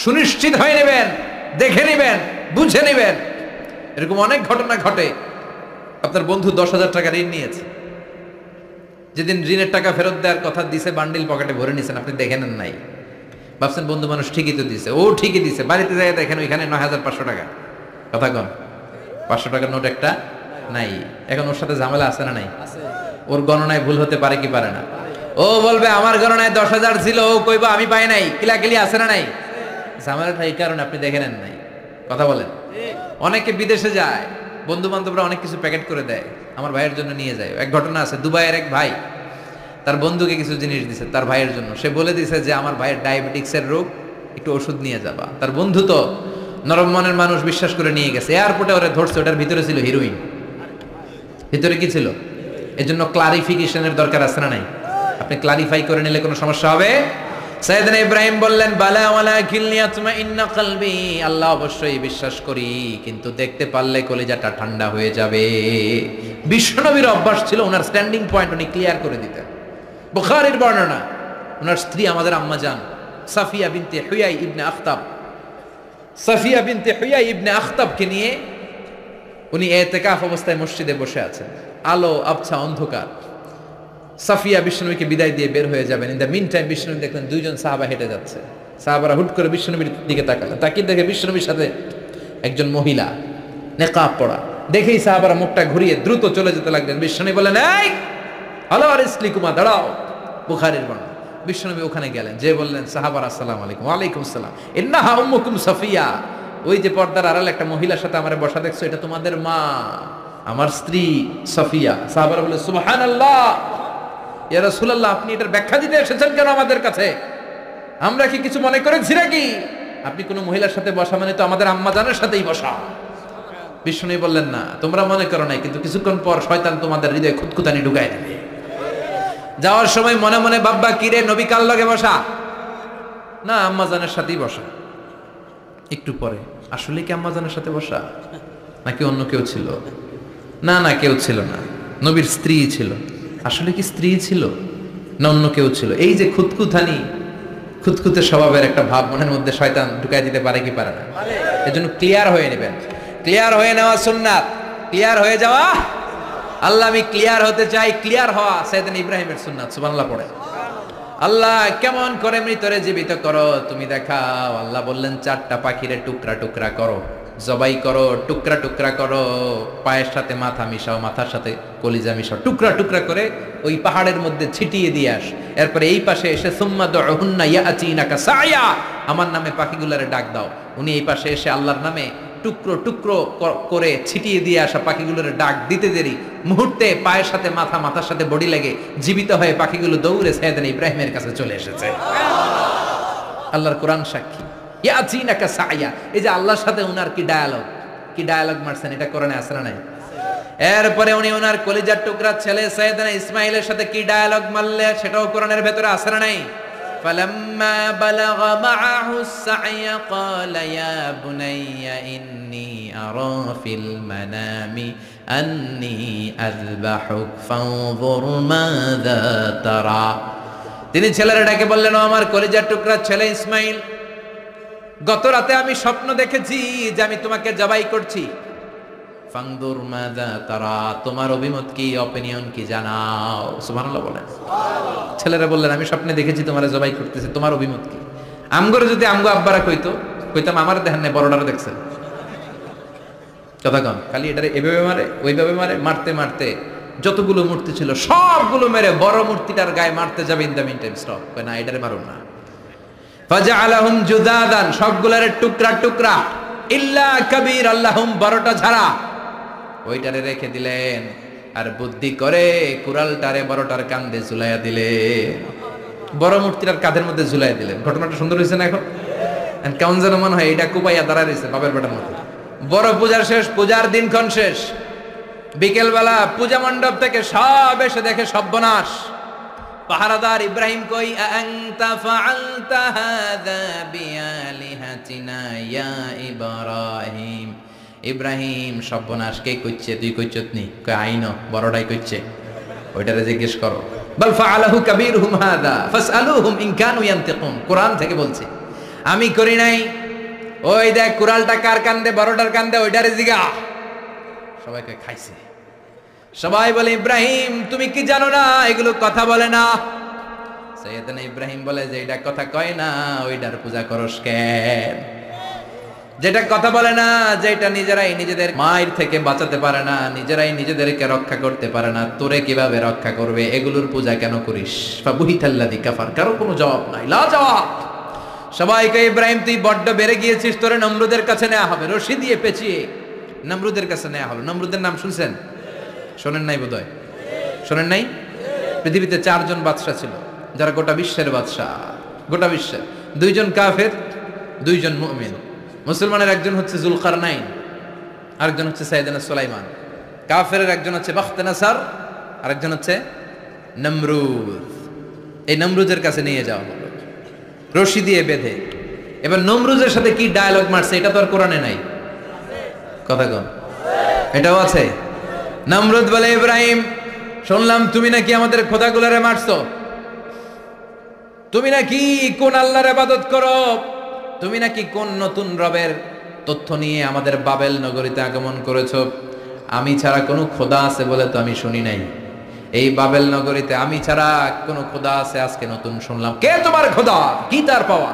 সুনিশ্চিত হয়ে নেবেন, দেখে নেবেন, বুঝে নেবেন। এরকম অনেক ঘটনা ঘটে। আপনার বন্ধু 10,000 টাকা ঋণ নিয়েছে, যেদিন ঋণের টাকা ফেরত দেওয়ার কথা দিছে, বান্ডিল পকেটে ভরে নিয়েছেন, আপনি দেখে নেন নাই। ভাবছেন বন্ধু মানুষ, ঠিকই তো দিছে, ও ঠিকই দিছে। বাড়িতে যাই দেখেন ওইখানে 9,500 টাকা। কথা কন, 500 টাকার নোট একটা নাই। এখন ওর সাথে ঝামেলা আছে না নাই? ওর গণনায় ভুল হতে পারে কি পারে না? ও বলবে আমার গণনায় 10,000 ছিল, ও কইবা আমি পাই নাই। কিলাকিলি আছে না নাই? ঝামেলাটা এই কারণে আপনি দেখে নেন নাই। কথা বলেন। অনেকে বিদেশে যায়, বন্ধু বান্ধবরা অনেক কিছু প্যাকেট করে দেয়, আমার ভাইয়ের জন্য নিয়ে যায়। এক ঘটনা আছে, দুবাইয়ের এক ভাই তার বন্ধুকে কিছু জিনিস দিছে তার ভাইয়ের জন্য। সে বলে দিছে যে আমার ভাইয়ের ডায়াবেটিক্সের রোগ, একটু ওষুধ নিয়ে যাবা। তার বন্ধু তো নরম মনের মানুষ, বিশ্বাস করে নিয়ে গেছে। এয়ারপোর্টে ওরা ধরছে, ওটার ভিতরে ছিল হিরোইন। ভিতরে কি ছিল? এজন্য ক্লারিফিকেশনের দরকার আছে না নাই? আপনি ক্লারিফাই করে নিলে কোনো সমস্যা হবে? সাইয়েদনা ইব্রাহিম বললেন বালা ওয়ালাকিন লিয়াতমাইন্না কলবি, আল্লাহ অবশ্যই বিশ্বাস করি, কিন্তু দেখতে পারলে কলিজাটা ঠান্ডা হয়ে যাবে। বিশ্বনবীর অভ্যাস ছিল ওনার স্ট্যান্ডিং পয়েন্ট উনি ক্লিয়ার করে দিতেন। বুখারীর বর্ণনা, ওনার স্ত্রী আমাদের আম্মা জান সাফিয়া বিনতে হুয়াই ইবনে আখতাব, সাফিয়া বিনতে হুয়াই ইবনে আখতাবকে নিয়ে উনি ইতিকাফ অবস্থায় মসজিদে বসে আছেন, আলো আবছা অন্ধকার। সাফিয়া বিশ্বনবীকে বিদায় দিয়ে বের হয়ে যাবেন, ইন দ্য মিন টাইম বিশ্বনবী দেখলেন দুইজন সাহাবা হেঁটে যাচ্ছে। সাহাবারা হুট করে বিশ্বনবীর দিকে তাকালেন, তাকিয়ে দেখে বিশ্বনবীর সাথে একজন মহিলা নেকাব পরা। দেখেই সাহাবারা মুখটা ঘুরিয়ে দ্রুত চলে যেতে লাগলেন। বিশ্বনবী বললেন এই আলো আর ইসলিকুমা, দাঁড়াও। বুখারীর বর্ণনা। বিশ্বনবী ওখানে গেলেন, যে বললেন সাহাবারা আসসালামু আলাইকুম। ওয়ালাইকুম আসসালাম। ইন্নাহা উম্মুকুম সাফিয়া, ওই যে পর্দার আড়ালে একটা মহিলার সাথে আমার বসা দেখছো, এটা তোমাদের মা, আমার স্ত্রী সাফিয়া। সাহাবারা বলে সুবহানাল্লাহ, ইয়া রাসূলুল্লাহ, আপনি এটার ব্যাখ্যা দিতে এসেছেন কেন আমাদের কাছে? আমরা কি কিছু মনে করেছি নাকি? আপনি কোনো মহিলার সাথে বসা মানে তো আমাদের আম্মা জানের সাথেই বসা। বিষ্ণু বললেন না, তোমরা মনে করো নাই, কিন্তু কিছুক্ষণ পর শয়তান তোমাদের হৃদয়ে খুঁতখুঁতানি ঢুকাই দেবে। যাওয়ার সময় মনে মনে ভাববা, কিরে নবী কার লগে বসা? না, আম্মা জানের সাথেই বসা। একটু পরে আসলে কি আম্মা জানের সাথে বসা, নাকি অন্য কেউ ছিল? না না, কেউ ছিল না, নবীর স্ত্রী ছিল। আসলে কি স্ত্রী ছিল না অন্য কেউ ছিল? এই যে খুঁতখুঁতানি, খুঁতখুঁতে স্বভাবের একটা ভাব মনের মধ্যে শয়তান ঢুকাই দিতে পারে কি পারে না? এজন্য ক্লিয়ার হয়ে নেবেন। ক্লিয়ার হয়ে নেওয়া সুন্নাত, ক্লিয়ার হয়ে যাওয়া। আল্লাহ আমি ক্লিয়ার হতে চাই, ক্লিয়ার হওয়া সাইয়েদনা ইব্রাহিমের সুন্নাত। সুবহানাল্লাহ পড়ে। আল্লাহ কেমন করে মৃতরে জীবিত করো তুমি দেখাও। আল্লাহ বললেন চারটা পাখিরে টুকরা টুকরা করো, জবাই করো, টুকরা টুকরা করো, পায়ের সাথে মাথা মিশাও, মাথার সাথে কলিজা মিশাও, টুকরা টুকরা করে ওই পাহাড়ের মধ্যে ছিটিয়ে দিয়ে আস। এরপরে এই পাশে এসে সুম্মা দুহুন্না ইয়াতিনাকা সায়া, আমার নামে পাখিগুলোরে ডাক দাও। উনি এই পাশে এসে আল্লাহর নামে টুকরো টুকরো করে ছিটিয়ে দিয়ে আসা পাখিগুলোর ডাক দিতে দেরি মুহূর্তে পায়ের সাথে মাথা, মাথার সাথে বডি লেগে জীবিত হয়ে পাখিগুলো দৌড়ে সাইয়েদনা ইব্রাহিমের কাছে চলে এসেছে। আল্লাহর কোরআন সাক্ষী। ইয়াতিনাকা সায়া, এই যে আল্লাহর সাথে উনার কি ডায়ালগ মারছেন, এটা কোরআনে আছে না নাই? এরপরে উনি ওনার কলিজার টুকরা ছেলে সাইয়েদনা ইসমাইলের সাথে কি ডায়ালগ মারলে, সেটাও কোরআনের ভেতরে আছে না নাই? فلما بلغ معه السعي قال يا بني إني أرى في المنام أني أذبحك فانظر ماذا ترى। তিনি ছেলেরা ডেকে বললেন, ও আমার কলিজার টুকরা ছেলে ইসমাইল, গত রাতে আমি স্বপ্ন দেখেছি যে আমি তোমাকে জবাই করছি। ফাংদুর মাযা তারা, তোমার অভিমত কি, অপিনিয়ন কি জানাও। সুবহানাল্লাহ বলেন। ছেলেরা বললেন, আমি স্বপ্নে দেখেছি তোমারে জবাই করতেছি, তোমার অভিমত কি? আমগরে যদি আমগো আব্বারা কইতাম আমার দেখেন না, বড়টারে দেখছেন। কথা কন, খালি এটারে এভাবে মারে ওইভাবে মারে, মারতে মারতে যতগুলো মূর্তি ছিল সবগুলো মেরে বড় মূর্তিটার গায়ে মারতে যাবে, in the mean time stop, না এটারে মারুন না। ফাজআলাহুম জুদাদান, সবগুলোরে টুকরা টুকরা, ইল্লা কাবীর আল্লাহুম, বড়টা ছাড়া ওইটারে রেখে দিলেন। আর বুদ্ধি করে কুড়ালটারে বড়টার কাঁধে ঝুলাইয়া দিলে, বড় মূর্তিটার কাঁধের মধ্যে ঝুলাইয়া দিলেন। ঘটনাটা সুন্দর হয়েছে না? এখন কেমন যেন মনে হয় এটা কুপাইয়া দাঁড়ায় রয়েছে বাপের বেটার মতো। বড় পূজার শেষ, পূজার দিনক্ষণ শেষ, বিকেলবেলা পূজা মণ্ডপ থেকে সব এসে দেখে সর্বনাশ। পাহারাদার ইব্রাহিম কই, আনতা ফাআলতা হাযা বিআলিহাতিনা ইয়া ইব্রাহিম। ইব্রাহিম সর্বনাশ কে কইছে? তুই কইছত নি? কই আইনো, বড়টাই কইছে, ওইটারে জিজ্ঞেস করো। বাল ফাআলাহু কাবীরুহুম হাযা ফাসআলুহুম ইন কানু ইয়ানতিকুন। কোরআন থেকে বলছি, আমি করি নাই। ওই দেখ কুড়ালটা কার কান্দে, বড়টার কান্দে, ওইটারে জিগা। সবাইকে খাইছে। সবাই বলে, ইব্রাহিম তুমি কি জানো না এগুলো কথা বলে না? সাইয়েদনা ইব্রাহিম বলে, যে এটা কথা কয় না ওইটার পূজা করস কেন? যেটা কথা বলে না, যেটা নিজেরাই নিজেদের মায়ের থেকে বাঁচাতে পারে না, নিজেরাই নিজেদেরকে রক্ষা করতে পারে না, তোরে কিভাবে রক্ষা করবে? এগুলোর পূজা কেন করিস? ফাবুহিতাল্লাযী কাফার, কারো কোনো জবাব নাই, লা জবাব। সবাইকে, ইব্রাহিম তুই বড্ড বেড়ে গিয়েছিস, তোরে নমরুদের কাছে নেওয়া হবে, রশি দিয়ে পেঁচিয়ে নমরুদের কাছে নেওয়া হবে। নমরুদের নাম শুনছেন? শোনেন নাই বোধহয়? শোনেন নাই? পৃথিবীতে 4 জন বাদশা ছিল, যারা গোটা বিশ্বের বাদশা। গোটা বিশ্বের 2 জন কাফের, 2 জন মুমিন। মুসলমানের একজন হচ্ছে জুলকারনাইন, আরেকজন হচ্ছে সাইয়েদনা সুলাইমান। কাফেরের একজন হচ্ছে বাখতেনাসার, আরেকজন হচ্ছে নমরুদ। এই নমরুদের কাছে নিয়ে যাওয়া হলো। রশি দিয়ে বেঁধে। এবার নমরুজের সাথে কি ডায়ালগ মারছে এটা তো আর কোরআনে নাই, কথা কন, এটাও আছে। নমরুদ বলে, ইব্রাহিম শুনলাম তুমি নাকি আমাদের খোদাগুলারে মারছো, তুমি নাকি কোন আল্লাহর ইবাদত করো, তুমি নাকি কোন নতুন রবের তথ্য নিয়ে আমাদের বাবেল নগরীতে আগমন করেছো। আমি ছাড়া কোনো খোদা আছে বলে তো আমি শুনি নাই, এই বাবেল নগরীতে আমি ছাড়া কোনো খোদা আছে আজকে নতুন শুনলাম। কে তোমার খোদা, কি তার পাওয়া?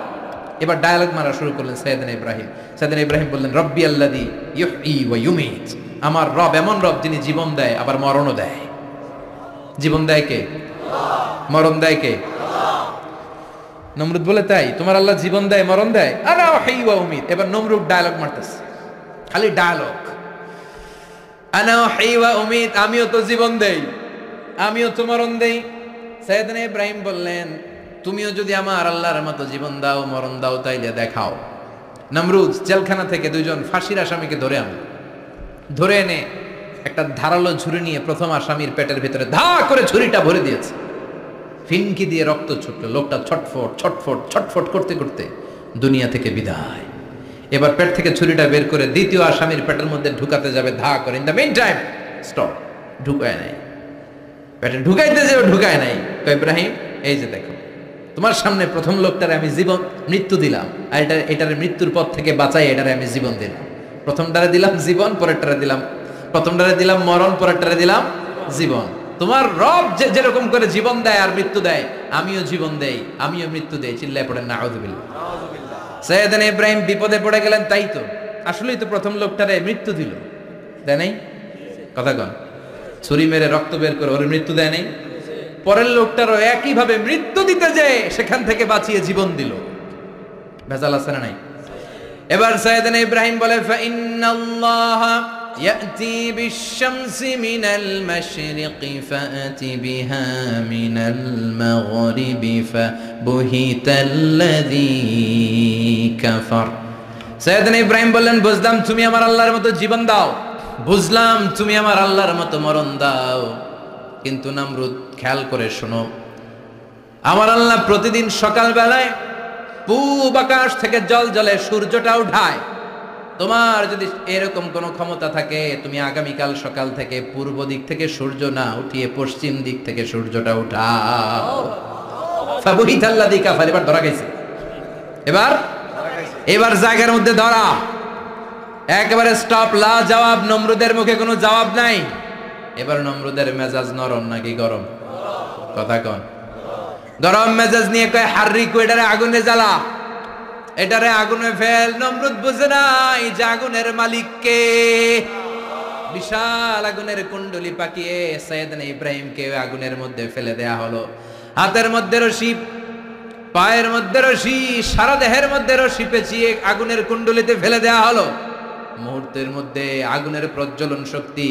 এবার ডায়ালগ মারা শুরু করলেন সাইয়েদনা ইব্রাহিম। সাইয়েদনা ইব্রাহিম বললেন, রব্বি আল্লাযী ইউহয়ী ওয়া ইউমীত, আমার রব এমন রব যিনি জীবন দেয় আবার মরণও দেয়। জীবন দেয় কে? মরণ দেয় কে? নমরুদ বলে, তাই তোমার আল্লাহ জীবন দেয় মরণ দেয়? আনা উহয়ী ওয়া উমীত। এবার নমরুদ ডায়ালগ মারতেছে, খালি ডায়ালগ, আনা উহয়ী ওয়া উমীত, আমিও তো জীবন দেই আমিও তো মরণ দেই। সাইয়েদনা ইব্রাহিম বললেন, তুমিও যদি আমার আল্লাহর মতো জীবন দাও মরণ দাও তাইলে দেখাও। নমরুদ জেলখানা থেকে দুইজন ফাঁসির আসামিকে ধরে এনে একটা ধারালো ছুরি নিয়ে প্রথম আসামির পেটের ভিতরে ধা করে ছুরিটা ভরে দিয়েছে। ফিনকি দিয়ে রক্ত ছুটলো, লোকটা ছটফট ছটফট ছটফট করতে করতে দুনিয়া থেকে বিদায়। এবার পেট থেকে ছুরিটা বের করে দ্বিতীয় আসামির পেটের মধ্যে ঢুকাতে যাবে ধা করে। In the main time stop, ঢুকায় নাই, পেটে ঢুকাইতে যাবে ঢুকায় নাই। ইব্রাহিম এই যে দেখো, তোমার সামনে প্রথম লোকটারে আমি মৃত্যু দিলাম, আর এটারে মৃত্যুর পথ থেকে বাঁচাই এটারে আমি জীবন দিলাম। প্রথমটারে দিলাম জীবন, পরেরটারে দিলাম, প্রথমটারে দিলাম মরণ, পরেরটারে দিলাম জীবন। তোমার রব যেরকম করে জীবন দেয় আর মৃত্যু দেয়, আমিও জীবন দেই আমিও মৃত্যু দেই। চিল্লায় পড়েন নাউযুবিল্লাহ। সাইয়েদনা ইব্রাহিম বিপদে পড়ে গেলেন, তাই তো আসলেই তো প্রথম লোকটারে মৃত্যু দিল, দেয় নাই? কথা কন, ছুরি মেরে রক্ত বের করে ওর মৃত্যু দেয় নাই? পরের লোকটারও একই ভাবে মৃত্যু দিতে যায়, সেখান থেকে বাঁচিয়ে জীবন দিল। ভেজাল আছে না নাই? এবার সাইয়েদনা ইব্রাহিম বলে, ফাইন্নাল্লাহা ইয়াতি বিশ-শামসি মিনাল মাশরিকি ফাআতি বিহা মিনাল মাগরিবি ফাবুহিতাল্লাযী কাফার। সাইয়েদনা ইব্রাহিম বললেন, বুঝলাম তুমি আমার আল্লাহর মতো জীবন দাও, বুঝলাম তুমি আমার আল্লাহর মতো মরণ দাও, কিন্তু নমরুদ খেয়াল করে শোনো, আমার আল্লাহ প্রতিদিন সকাল বেলায় পূব আকাশ থেকে জল জলে সূর্যটা উঠায়। তোমার যদি এরকম কোনো ক্ষমতা থাকে, তুমি আগামীকাল সকাল থেকে পূর্ব দিক থেকে সূর্য না উঠিয়ে পশ্চিম দিক থেকে সূর্যটা উঠাও। ফাবুহিতাল্লাযী কাফার। এবার ধরা গেছে, এবার জায়গার মধ্যে ধরা, একেবারে স্টপ, লা জবাব। নমরুদের মুখে কোনো জবাব নাই। এবার নমরুদের মেজাজ নরম নাকি গরম? কথা কন। গরম মেজাজ নিয়ে কয়, হাররিকু, এটারে আগুনে জ্বালা, এটারে আগুনে ফেল। নমরুদ বুঝে নাই যে আগুনের মালিক কে। বিশাল আগুনের কুণ্ডলি পাকিয়ে সাইয়েদনা ইব্রাহিমকে আগুনের মধ্যে ফেলে দেয়া হলো। হাতের মধ্যে রশি, পায়ের মধ্যে রশি, সারা দেহের মধ্যে রশি পেঁচিয়ে আগুনের কুণ্ডলিতে ফেলে দেয়া হলো। মুহূর্তের মধ্যে আগুনের প্রজ্বলন শক্তি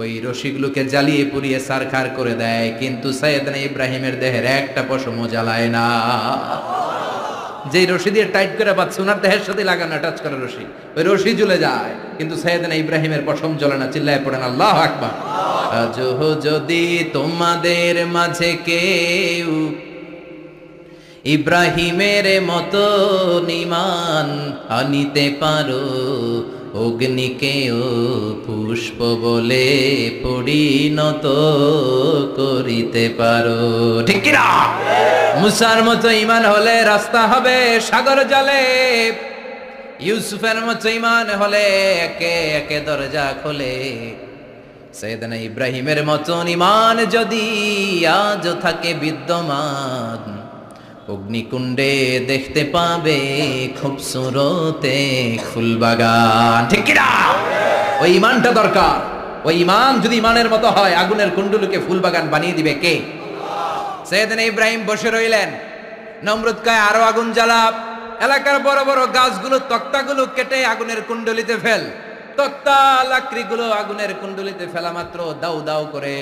ওই রশিগুলোকে জ্বালিয়ে পুড়িয়ে ছারখার করে দেয়, কিন্তু সাইয়েদনা ইব্রাহিমের দেহের একটা পশমও জ্বালায় না। যে রশি দিয়ে টাইট করে বাঁধছে, ওনার দেহের সাথে লাগানো টাচ করা রশি, ওই রশি জ্বলে যায়, কিন্তু সাইয়েদনা ইব্রাহিমের পশম জ্বলে না। চিল্লায় পড়েন আল্লাহু আকবার। আজও যদি তোমাদের মাঝে কেউ ইব্রাহিমের মতো ঈমান আনিতে পারো, অগ্নিকেও পুষ্প বলে পরিণত করিতে পারো। ঠিক কি না? মুসার মতো ঈমান হলে রাস্তা হবে সাগর জলে, ইউসুফের মতো ঈমান হলে একে একে দরজা খোলে। সাইয়েদনা ইব্রাহিমের মতো ঈমান যদি আজ থাকে বিদ্যমান, অগ্নিকুণ্ডে দেখতে পাবে খুবসুরতে ফুলবাগান। ঠিক কি না? ওই ঈমানটা দরকার। ওই ঈমান যদি ঈমানের মতো হয়, আগুনের কুণ্ডুলকে ফুলবাগান বানিয়ে দিবে কে? সাইয়েদনা ইব্রাহিম বসে রইলেন। নমরুদ কয়, আরো আগুন জ্বালা, এলাকার বড় বড় গাছগুলো তক্তাগুলো কেটে আগুনের কুণ্ডলিতে ফেল। তক্তা লাকড়িগুলো আগুনের কুণ্ডলিতে ফেলা মাত্র দাউ দাউ করে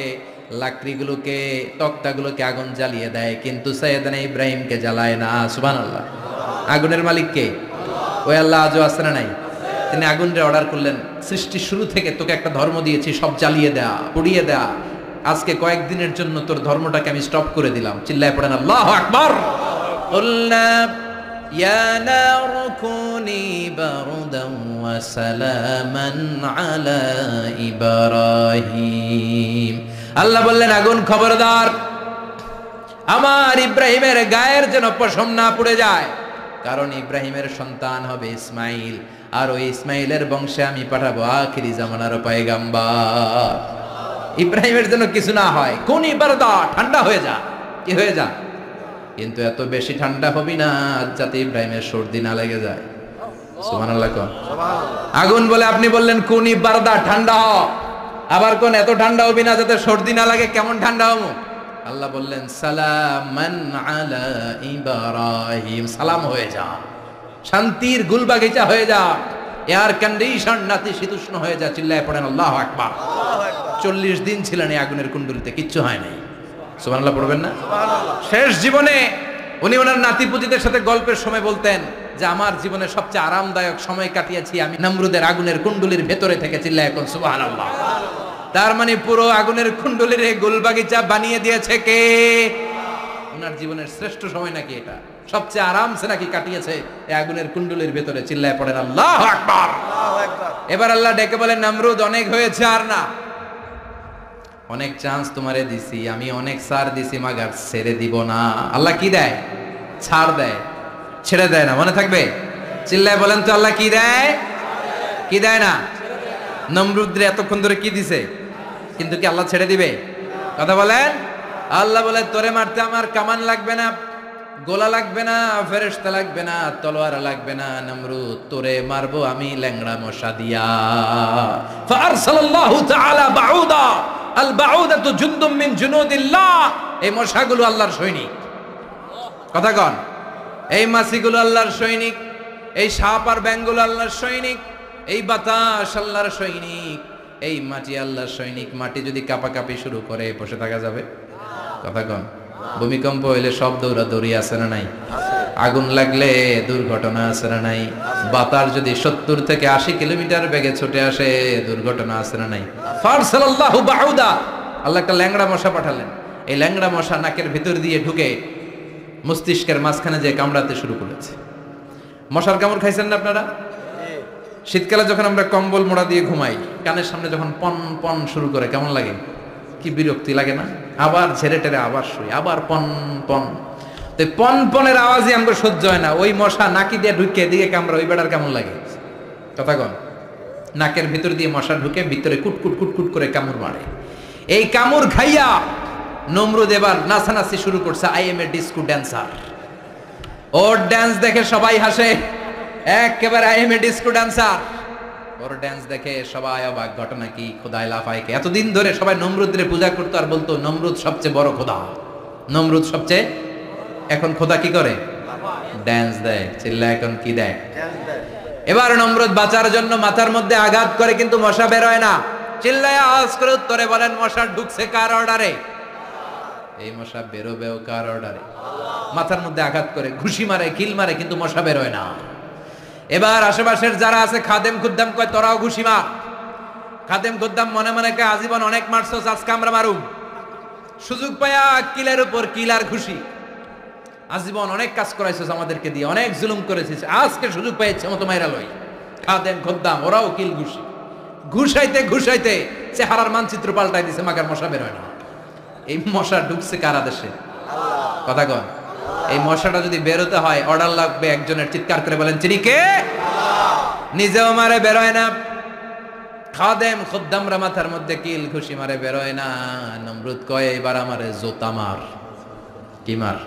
লাকড়িগুলোকে, তক্তাগুলোকে আগুন জ্বালিয়ে দেয়, কিন্তু সাইয়েদনা ইব্রাহিমকে জ্বালায় না। সুবহানাল্লাহ। আগুনের মালিক কে? ওই আল্লাহ আজও আছে না নাই? তিনি আগুনটা অর্ডার করলেন, সৃষ্টি শুরু থেকে তোকে একটা ধর্ম দিয়েছি, সব জ্বালিয়ে দেয়া, পুড়িয়ে দেয়া, আজকে কয়েকদিনের জন্য তোর ধর্মটাকে আমি স্টপ করে দিলাম। চিল্লায় পড়েন আল্লাহু আকবার। قلنا يا نار كوني بردا وسلاما على إبراهيم আল্লাহ বললেন আগুন খবরদার আমার ইব্রাহিমের গায়ের যেন পশম না পুড়ে যায়, কারণ ইব্রাহিমের সন্তান হবে ইসমাইল, আর ওই ইসমাইলের বংশে আমি পাঠাবো আখিরি জামানার পয়গাম্বার। ইব্রাহিমের যেন কিছু না হয়, কোন বারদা ঠান্ডা হয়ে যা, কি হয়ে যা, কিন্তু এত বেশি ঠান্ডা হবি না যাতে ইব্রাহিমের সর্দি না লেগে যায়। সুবহানাল্লাহ কোন আগুন বলে আপনি বললেন কোন বারদা ঠান্ডা হ, আবার কোন এত ঠান্ডা হবি না যাতে সর্দি না লাগে, কেমন ঠান্ডা হবো? আল্লাহ বললেন সালামান আলা ইব্রাহিম, সালাম হয়ে যা, শান্তির গুলবাগিচা হয়ে যা, এয়ার কন্ডিশন নাতিশীতোষ্ণ হয়ে যা। চিল্লায় পড়েন আল্লাহু আকবার। 40 দিন ছিলেন এই আগুনের কুণ্ডলিতে, কিচ্ছু হয় নাই। সুবহানাল্লাহ পড়বেন না? শেষ জীবনে উনি ওনার নাতিপুতিদের সাথে গল্পের সময় বলতেন যে আমার জীবনে সবচেয়ে আরামদায়ক সময় কাটিয়েছি আমি নমরুদের আগুনের কুণ্ডলির ভেতরে থেকে। চিল্লায় এখন সুবহানাল্লাহ। তার মানে পুরো আগুনের কুণ্ডলির গোলবাগিচা বানিয়ে দিয়েছে কে? ওনার জীবনের শ্রেষ্ঠ সময় নাকি এটা, সবচেয়ে আরামসে নাকি কাটিয়েছে এই আগুনের কুণ্ডলির ভেতরে। চিল্লায় পড়েন আল্লাহু আকবার। এবার আল্লাহ ডেকে বলেন নমরুদ অনেক হয়েছে, আর না, অনেক চান্স তোমারে দিছি আমি, অনেক ছাড় দিছি, মাগার ছেড়ে দিব না। আল্লাহ কি দেয়? ছাড় দেয়, ছেড়ে দেয় না। মনে থাকবে? চিল্লায় বলেন তো আল্লাহ কি দেয়? কি দেয় না? নমরুদরে এতক্ষণ ধরে কি দিছে, কিন্তু কি আল্লাহ ছেড়ে দিবে? কথা বলেন। আল্লাহ বলে তোরে মারতে আমার কামান লাগবে না, গোলা লাগবে না, ফেরেশতা লাগবে না, তলোয়ার লাগবে না, নমরুদ তোরে মারবো আমি ল্যাংড়া মশা দিয়া। ফারসালাল্লাহু তাআলা বাউদা, আল বাউদাতু জুনদুম মিন জুনুদিল্লাহ। এই মশাগুলো আল্লাহর সৈনিক। কথা কন, এই মাছিগুলো আল্লাহর সৈনিক, এই সাপ আর ব্যাঙগুলো আল্লাহর সৈনিক, এই বাতাস আল্লাহর সৈনিক, এই মাটি আল্লাহর সৈনিক। মাটি যদি কাঁপাকাঁপি শুরু করে বসে থাকা যাবে? কথা কন। ভূমিকম্প হইলে সব দৌড়াদৌড়ি আছে না নাই? আগুন লাগলে দুর্ঘটনা আছে না নাই? বাতাস যদি 70 থেকে 80 কিলোমিটার বেগে ছুটে আসে দুর্ঘটনা আছে না নাই? ফারসালাল্লাহু বাউদা, আল্লাহ একটা ল্যাংড়া মশা পাঠালেন। এই ল্যাংড়া মশা নাকের ভিতর দিয়ে ঢুকে মস্তিষ্কের মাঝখানে যে কামড়াতে শুরু করেছে। মশার কামড় খাইছেন না আপনারা? শীতকালে যখন আমরা কম্বল মোড়া দিয়ে ঘুমাই, কানের সামনে যখন পন পন শুরু করে কেমন লাগে? কি বিরক্তি লাগে না? আবার ঝেড়ে টেরে আবার শুই, আবার পন পন। তো পন পনের আওয়াজই আমাদের সহ্য হয় না। ওই মশা নাকি দিয়ে ঢুকে দিকে কামড়া, ওই বেড়ার কেমন লাগে? কথা কন। নাকের ভিতর দিয়ে মশা ঢুকে ভিতরে কুটকুট কুটকুট করে কামড় মারে। এই কামড় খাইয়া নমরুদ এবার নাচানাচি শুরু করছে। I M A disco dancer. Or dance দেখে সবাই হাসে, একেবারে I M A disco dancer. Or dance দেখে সবাই অবাক। ঘটনা কি? খোদাই লাফায় কে? এতদিন ধরে সবাই নমরুদের পূজা করতো আর বলতো নমরুদ সবচেয়ে বড় খোদা, নমরুদ সবচেয়ে। এখন খোদা কি করে? ড্যান্স দেয়। চিল্লা এখন কি দেয়? এবার নমরুদ বাঁচার জন্য মাথার মধ্যে আঘাত করে, কিন্তু মশা বের হয় না। চিল্লায় আওয়াজ করে উত্তরে বলেন মশা ঢুকছে কার অর্ডারে? এই মশা বেরোবেও কার অর্ডারে? মাথার মধ্যে আঘাত করে ঘুষি মারে, কিল মারে, কিন্তু মশা বের হয় না। এবার আশেপাশের যারা আছে খাদেম খুদ্দাম কয় তোরাও ঘুষি মার। খাদেম খুদ্দাম মনে মনে কয় আজীবন অনেক মারছস, আজকে আমরা মারুম। সুযোগ পায়া কিলের উপর কিল আর ঘুষি। আজীবন অনেক কাজ করাইছস আমাদেরকে দিয়ে, অনেক জুলুম করেছিস, আজকে সুযোগ পেয়েছে মতো মাইরা লই। খাদেম খুদ্দাম ওরাও কিল ঘুষি। ঘুষাইতে ঘুষাইতে চেহারার মানচিত্র পাল্টাই দিছে, মাগার মশা বের হয় না। এই মশা ঢুকছে কারা দেশে? কথা কন। এই মশাটা যদি বেরোতে হয় অর্ডার লাগবে একজনের। চিৎকার করে বলেন চিনি কে? নিজেও মারে, বেরোয় না। খাদেম খুদ্দামরা মাথার মধ্যে কিল ঘুষি মারে, বেরোয় না। নমরুদ কয় এবার আমারে জোতা মার। কি মার?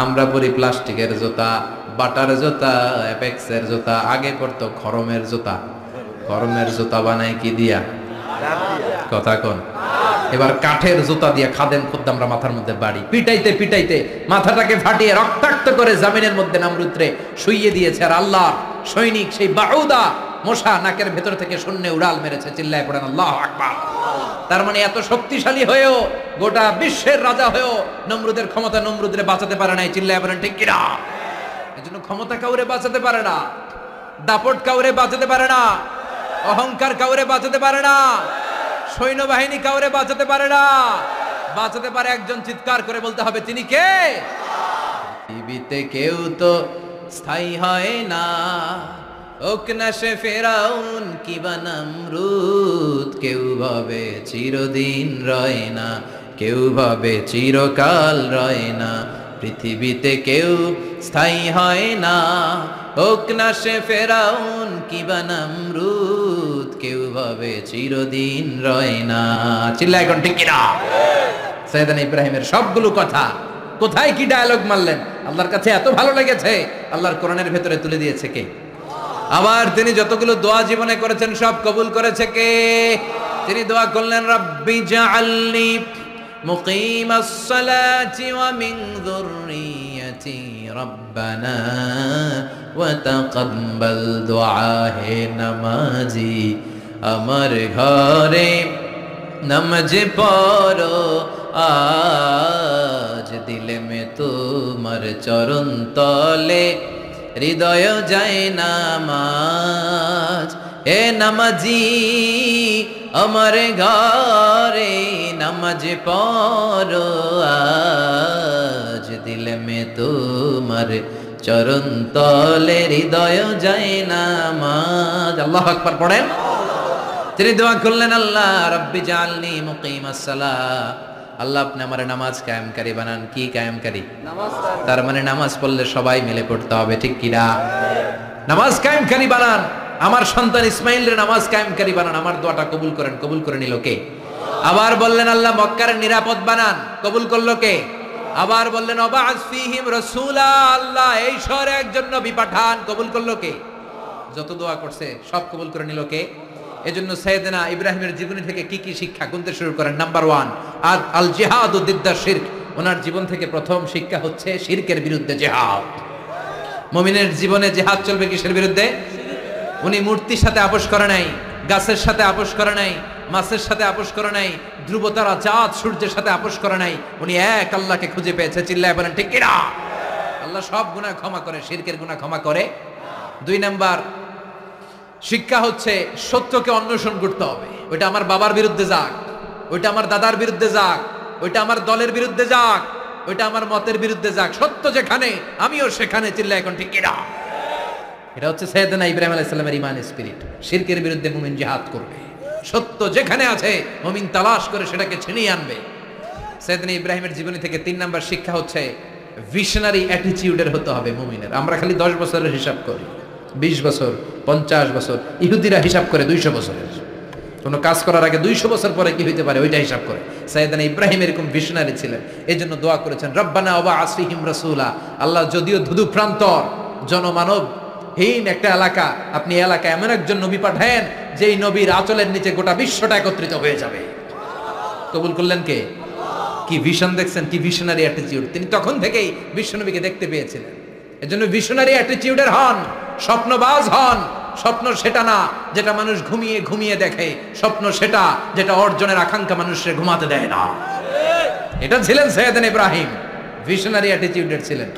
আমরা পরি প্লাস্টিকের জুতা, বাটার জুতা, অ্যাপেক্সের জুতা। আগে পড়তো খরমের জুতা। খরমের জুতা বানায় কি দিয়া? কথা কোন। এবার কাঠের জুতা দিয়ে খাদেম খুদ্দামরা মাথার মধ্যে বাড়ি। পিটাইতে পিটাইতে মাথাটাকে ফাটিয়ে রক্তাক্ত করে জামিনের মধ্যে নমরুদরে শুইয়ে দিয়েছে। আর আল্লাহ সৈনিক সেই বাউদা মশা নাকের ভেতর থেকে শূন্যে উড়াল মেরেছে। চিল্লায় পড়েন আল্লাহু আকবার। তার মানে এত শক্তিশালী হয়েও, গোটা বিশ্বের রাজা হয়েও নমরুদের ক্ষমতা নমরুদরে বাঁচাতে পারে নাই। চিল্লায় পড়েন ঠিক কিনা? এজন্য ক্ষমতা কাউরে বাঁচাতে পারে না, দাপট কাউরে বাঁচাতে পারে না, অহংকার কাউরে বাঁচাতে পারে না, সৈন্যবাহিনী কাউরে বাঁচাতে পারে না। বাঁচাতে পারে একজন। চিৎকার করে বলতে হবে তিনি কে? পৃথিবীতে কেউ তো স্থায়ী হয় না, হোক না সে ফেরাউন কিবা নমরুদ। কেউ ভাবে চিরদিন রয় না, কেউ ভাবে চিরকাল রয় না। পৃথিবীতে কেউ স্থায়ী হয় না, হোক না সে ফেরাউন কিবা নমরুদ। কেউ ভাবে চিরদিন রয় না। চিল্লা এখন ঠিক কিনা? সাইয়েদনা ইব্রাহিমের সবগুলো কথা কোথায় কি ডায়ালগ মারলেন, আল্লাহর কাছে এত ভালো লেগেছে, আল্লাহর কোরআনের ভেতরে তুলে দিয়েছে কে? আবার তিনি যতগুলো দোয়া জীবনে করেছেন সব কবুল করেছে কে? তিনি দোয়া করলেন, রাব্বি জাআলনি মুকিমাস সালাতি ওয়া মিন যুররিয়াতি রাব্বানা ওয়া তাকাব্বাল দুআ। হে নামাজি, আমার ঘরে নামাজ পড়ো আজ, দিলে মে তোমার চরণ তলে হৃদয় যায় নামাজ। হে নামাজি, আমার ঘরে নামাজ পড়ো আজ, দিলে মে তোমার চরণ তলে হৃদয় যায় নামাজ। আল্লাহু আকবার পড়েন। তিনি দোয়া করলেন, আল্লাহ রাব্বি জাআলনি মুকিমাস সালাহ, আল্লাহ আপনি আমার নামাজ কায়েমকারী বানান। কি কায়েমকারী? তার মানে নামাজ পড়লে সবাই মিলে পড়তে হবে, ঠিক কি না? নামাজ কায়েমকারী বানান। আমার সন্তান ইসমাইলের নামাজ কায়েমকারী বানান। আমার দোয়াটা কবুল করেন। কবুল করে নিল কে? আবার বললেন, আল্লাহ মক্কার নিরাপদ বানান। কবুল করলো কে? আবার বললেন, ওয়াবা'আস ফীহিম রাসূলা, আল্লাহ এই শহরে একজন নবী পাঠান। কবুল করলো কে? যত দোয়া করছে সব কবুল করে নিল কে? এজন্য সাইয়েদনা ইব্রাহিমের জীবনী থেকে কি কি শিক্ষা গুনতে শুরু করেন। নাম্বার 1, আল জিহাদু দিদ্দা শিরক। ওনার জীবন থেকে প্রথম শিক্ষা হচ্ছে শিরকের বিরুদ্ধে জিহাদ। মুমিনের জীবনে জিহাদ চলবে কিসের বিরুদ্ধে? উনি মূর্তির সাথে আপোষ করে নাই, গাছের সাথে আপোষ করে নাই, মাছের সাথে আপোষ করে নাই, ধ্রুব তারা, চাঁদ, সূর্যের সাথে আপোষ করে নাই। উনি এক আল্লাহকে খুঁজে পেয়েছে। চিল্লায় বলেন ঠিক কিনা? আল্লাহ সব গুনাহ ক্ষমা করে, শিরকের গুনাহ ক্ষমা করে। 2 নাম্বার শিক্ষা হচ্ছে সত্যকে অন্বেষণ করতে হবে। ওইটা আমার বাবার বিরুদ্ধে যাক, ওইটা আমার দাদার বিরুদ্ধে যাক, ওইটা আমার দলের বিরুদ্ধে যাক, ওইটা আমার মতের বিরুদ্ধে যাক, সত্য যেখানে আমিও সেখানে। চিল্লা এখন ঠিক কিনা? এটা হচ্ছে সাইয়েদনা ইব্রাহিম আলাইহিস সালামের ঈমান স্পিরিট। শিরকের বিরুদ্ধে মুমিন জিহাদ করবে। সত্য যেখানে আছে মুমিন তালাশ করে সেটাকে ছিনিয়ে আনবে। সাইয়েদনা ইব্রাহিমের জীবনী থেকে 3 নাম্বার শিক্ষা হচ্ছে ভিশনারি অ্যাটিটিউডের হতে হবে মুমিনের। আমরা খালি 10 বছরের হিসাব করি, 20 বছর, 50 বছর। ইহুদিরা হিসাব করে 200 বছরের। কোনো কাজ করার আগে 200 বছর পরে কি হইতে পারে ওইটা হিসাব করে। সাইয়েদনা ইব্রাহিম এরকম ভিশনারি ছিলেন। এই জন্য দোয়া করেছেন, রব্বানা ওয়াবা'আস ফীহিম রাসূলা। আল্লাহ যদিও ধুধু প্রান্তর জনমানব হীন একটা এলাকা, আপনি এলাকায় এমন একজন নবী পাঠান যেই নবীর আঁচলের নিচে গোটা বিশ্বটা একত্রিত হয়ে যাবে। কবুল করলেন কে? কি ভিশন দেখছেন, কি ভিশনারি অ্যাটিটিউড। তিনি তখন থেকেই বিশ্বনবীকে দেখতে পেয়েছিলেন। এজন্য ভিশনারি অ্যাটিটিউডের হন, স্বপ্নবাজ হন। স্বপ্ন সেটা না যেটা মানুষ ঘুমিয়ে ঘুমিয়ে দেখে, স্বপ্ন সেটা যেটা অর্জনের আকাঙ্ক্ষা মানুষকে ঘুমাতে দেয় না। এটা ছিলেন সাইয়েদনা ইব্রাহিম, ভিশনারি অ্যাটিটিউডের ছিলেন।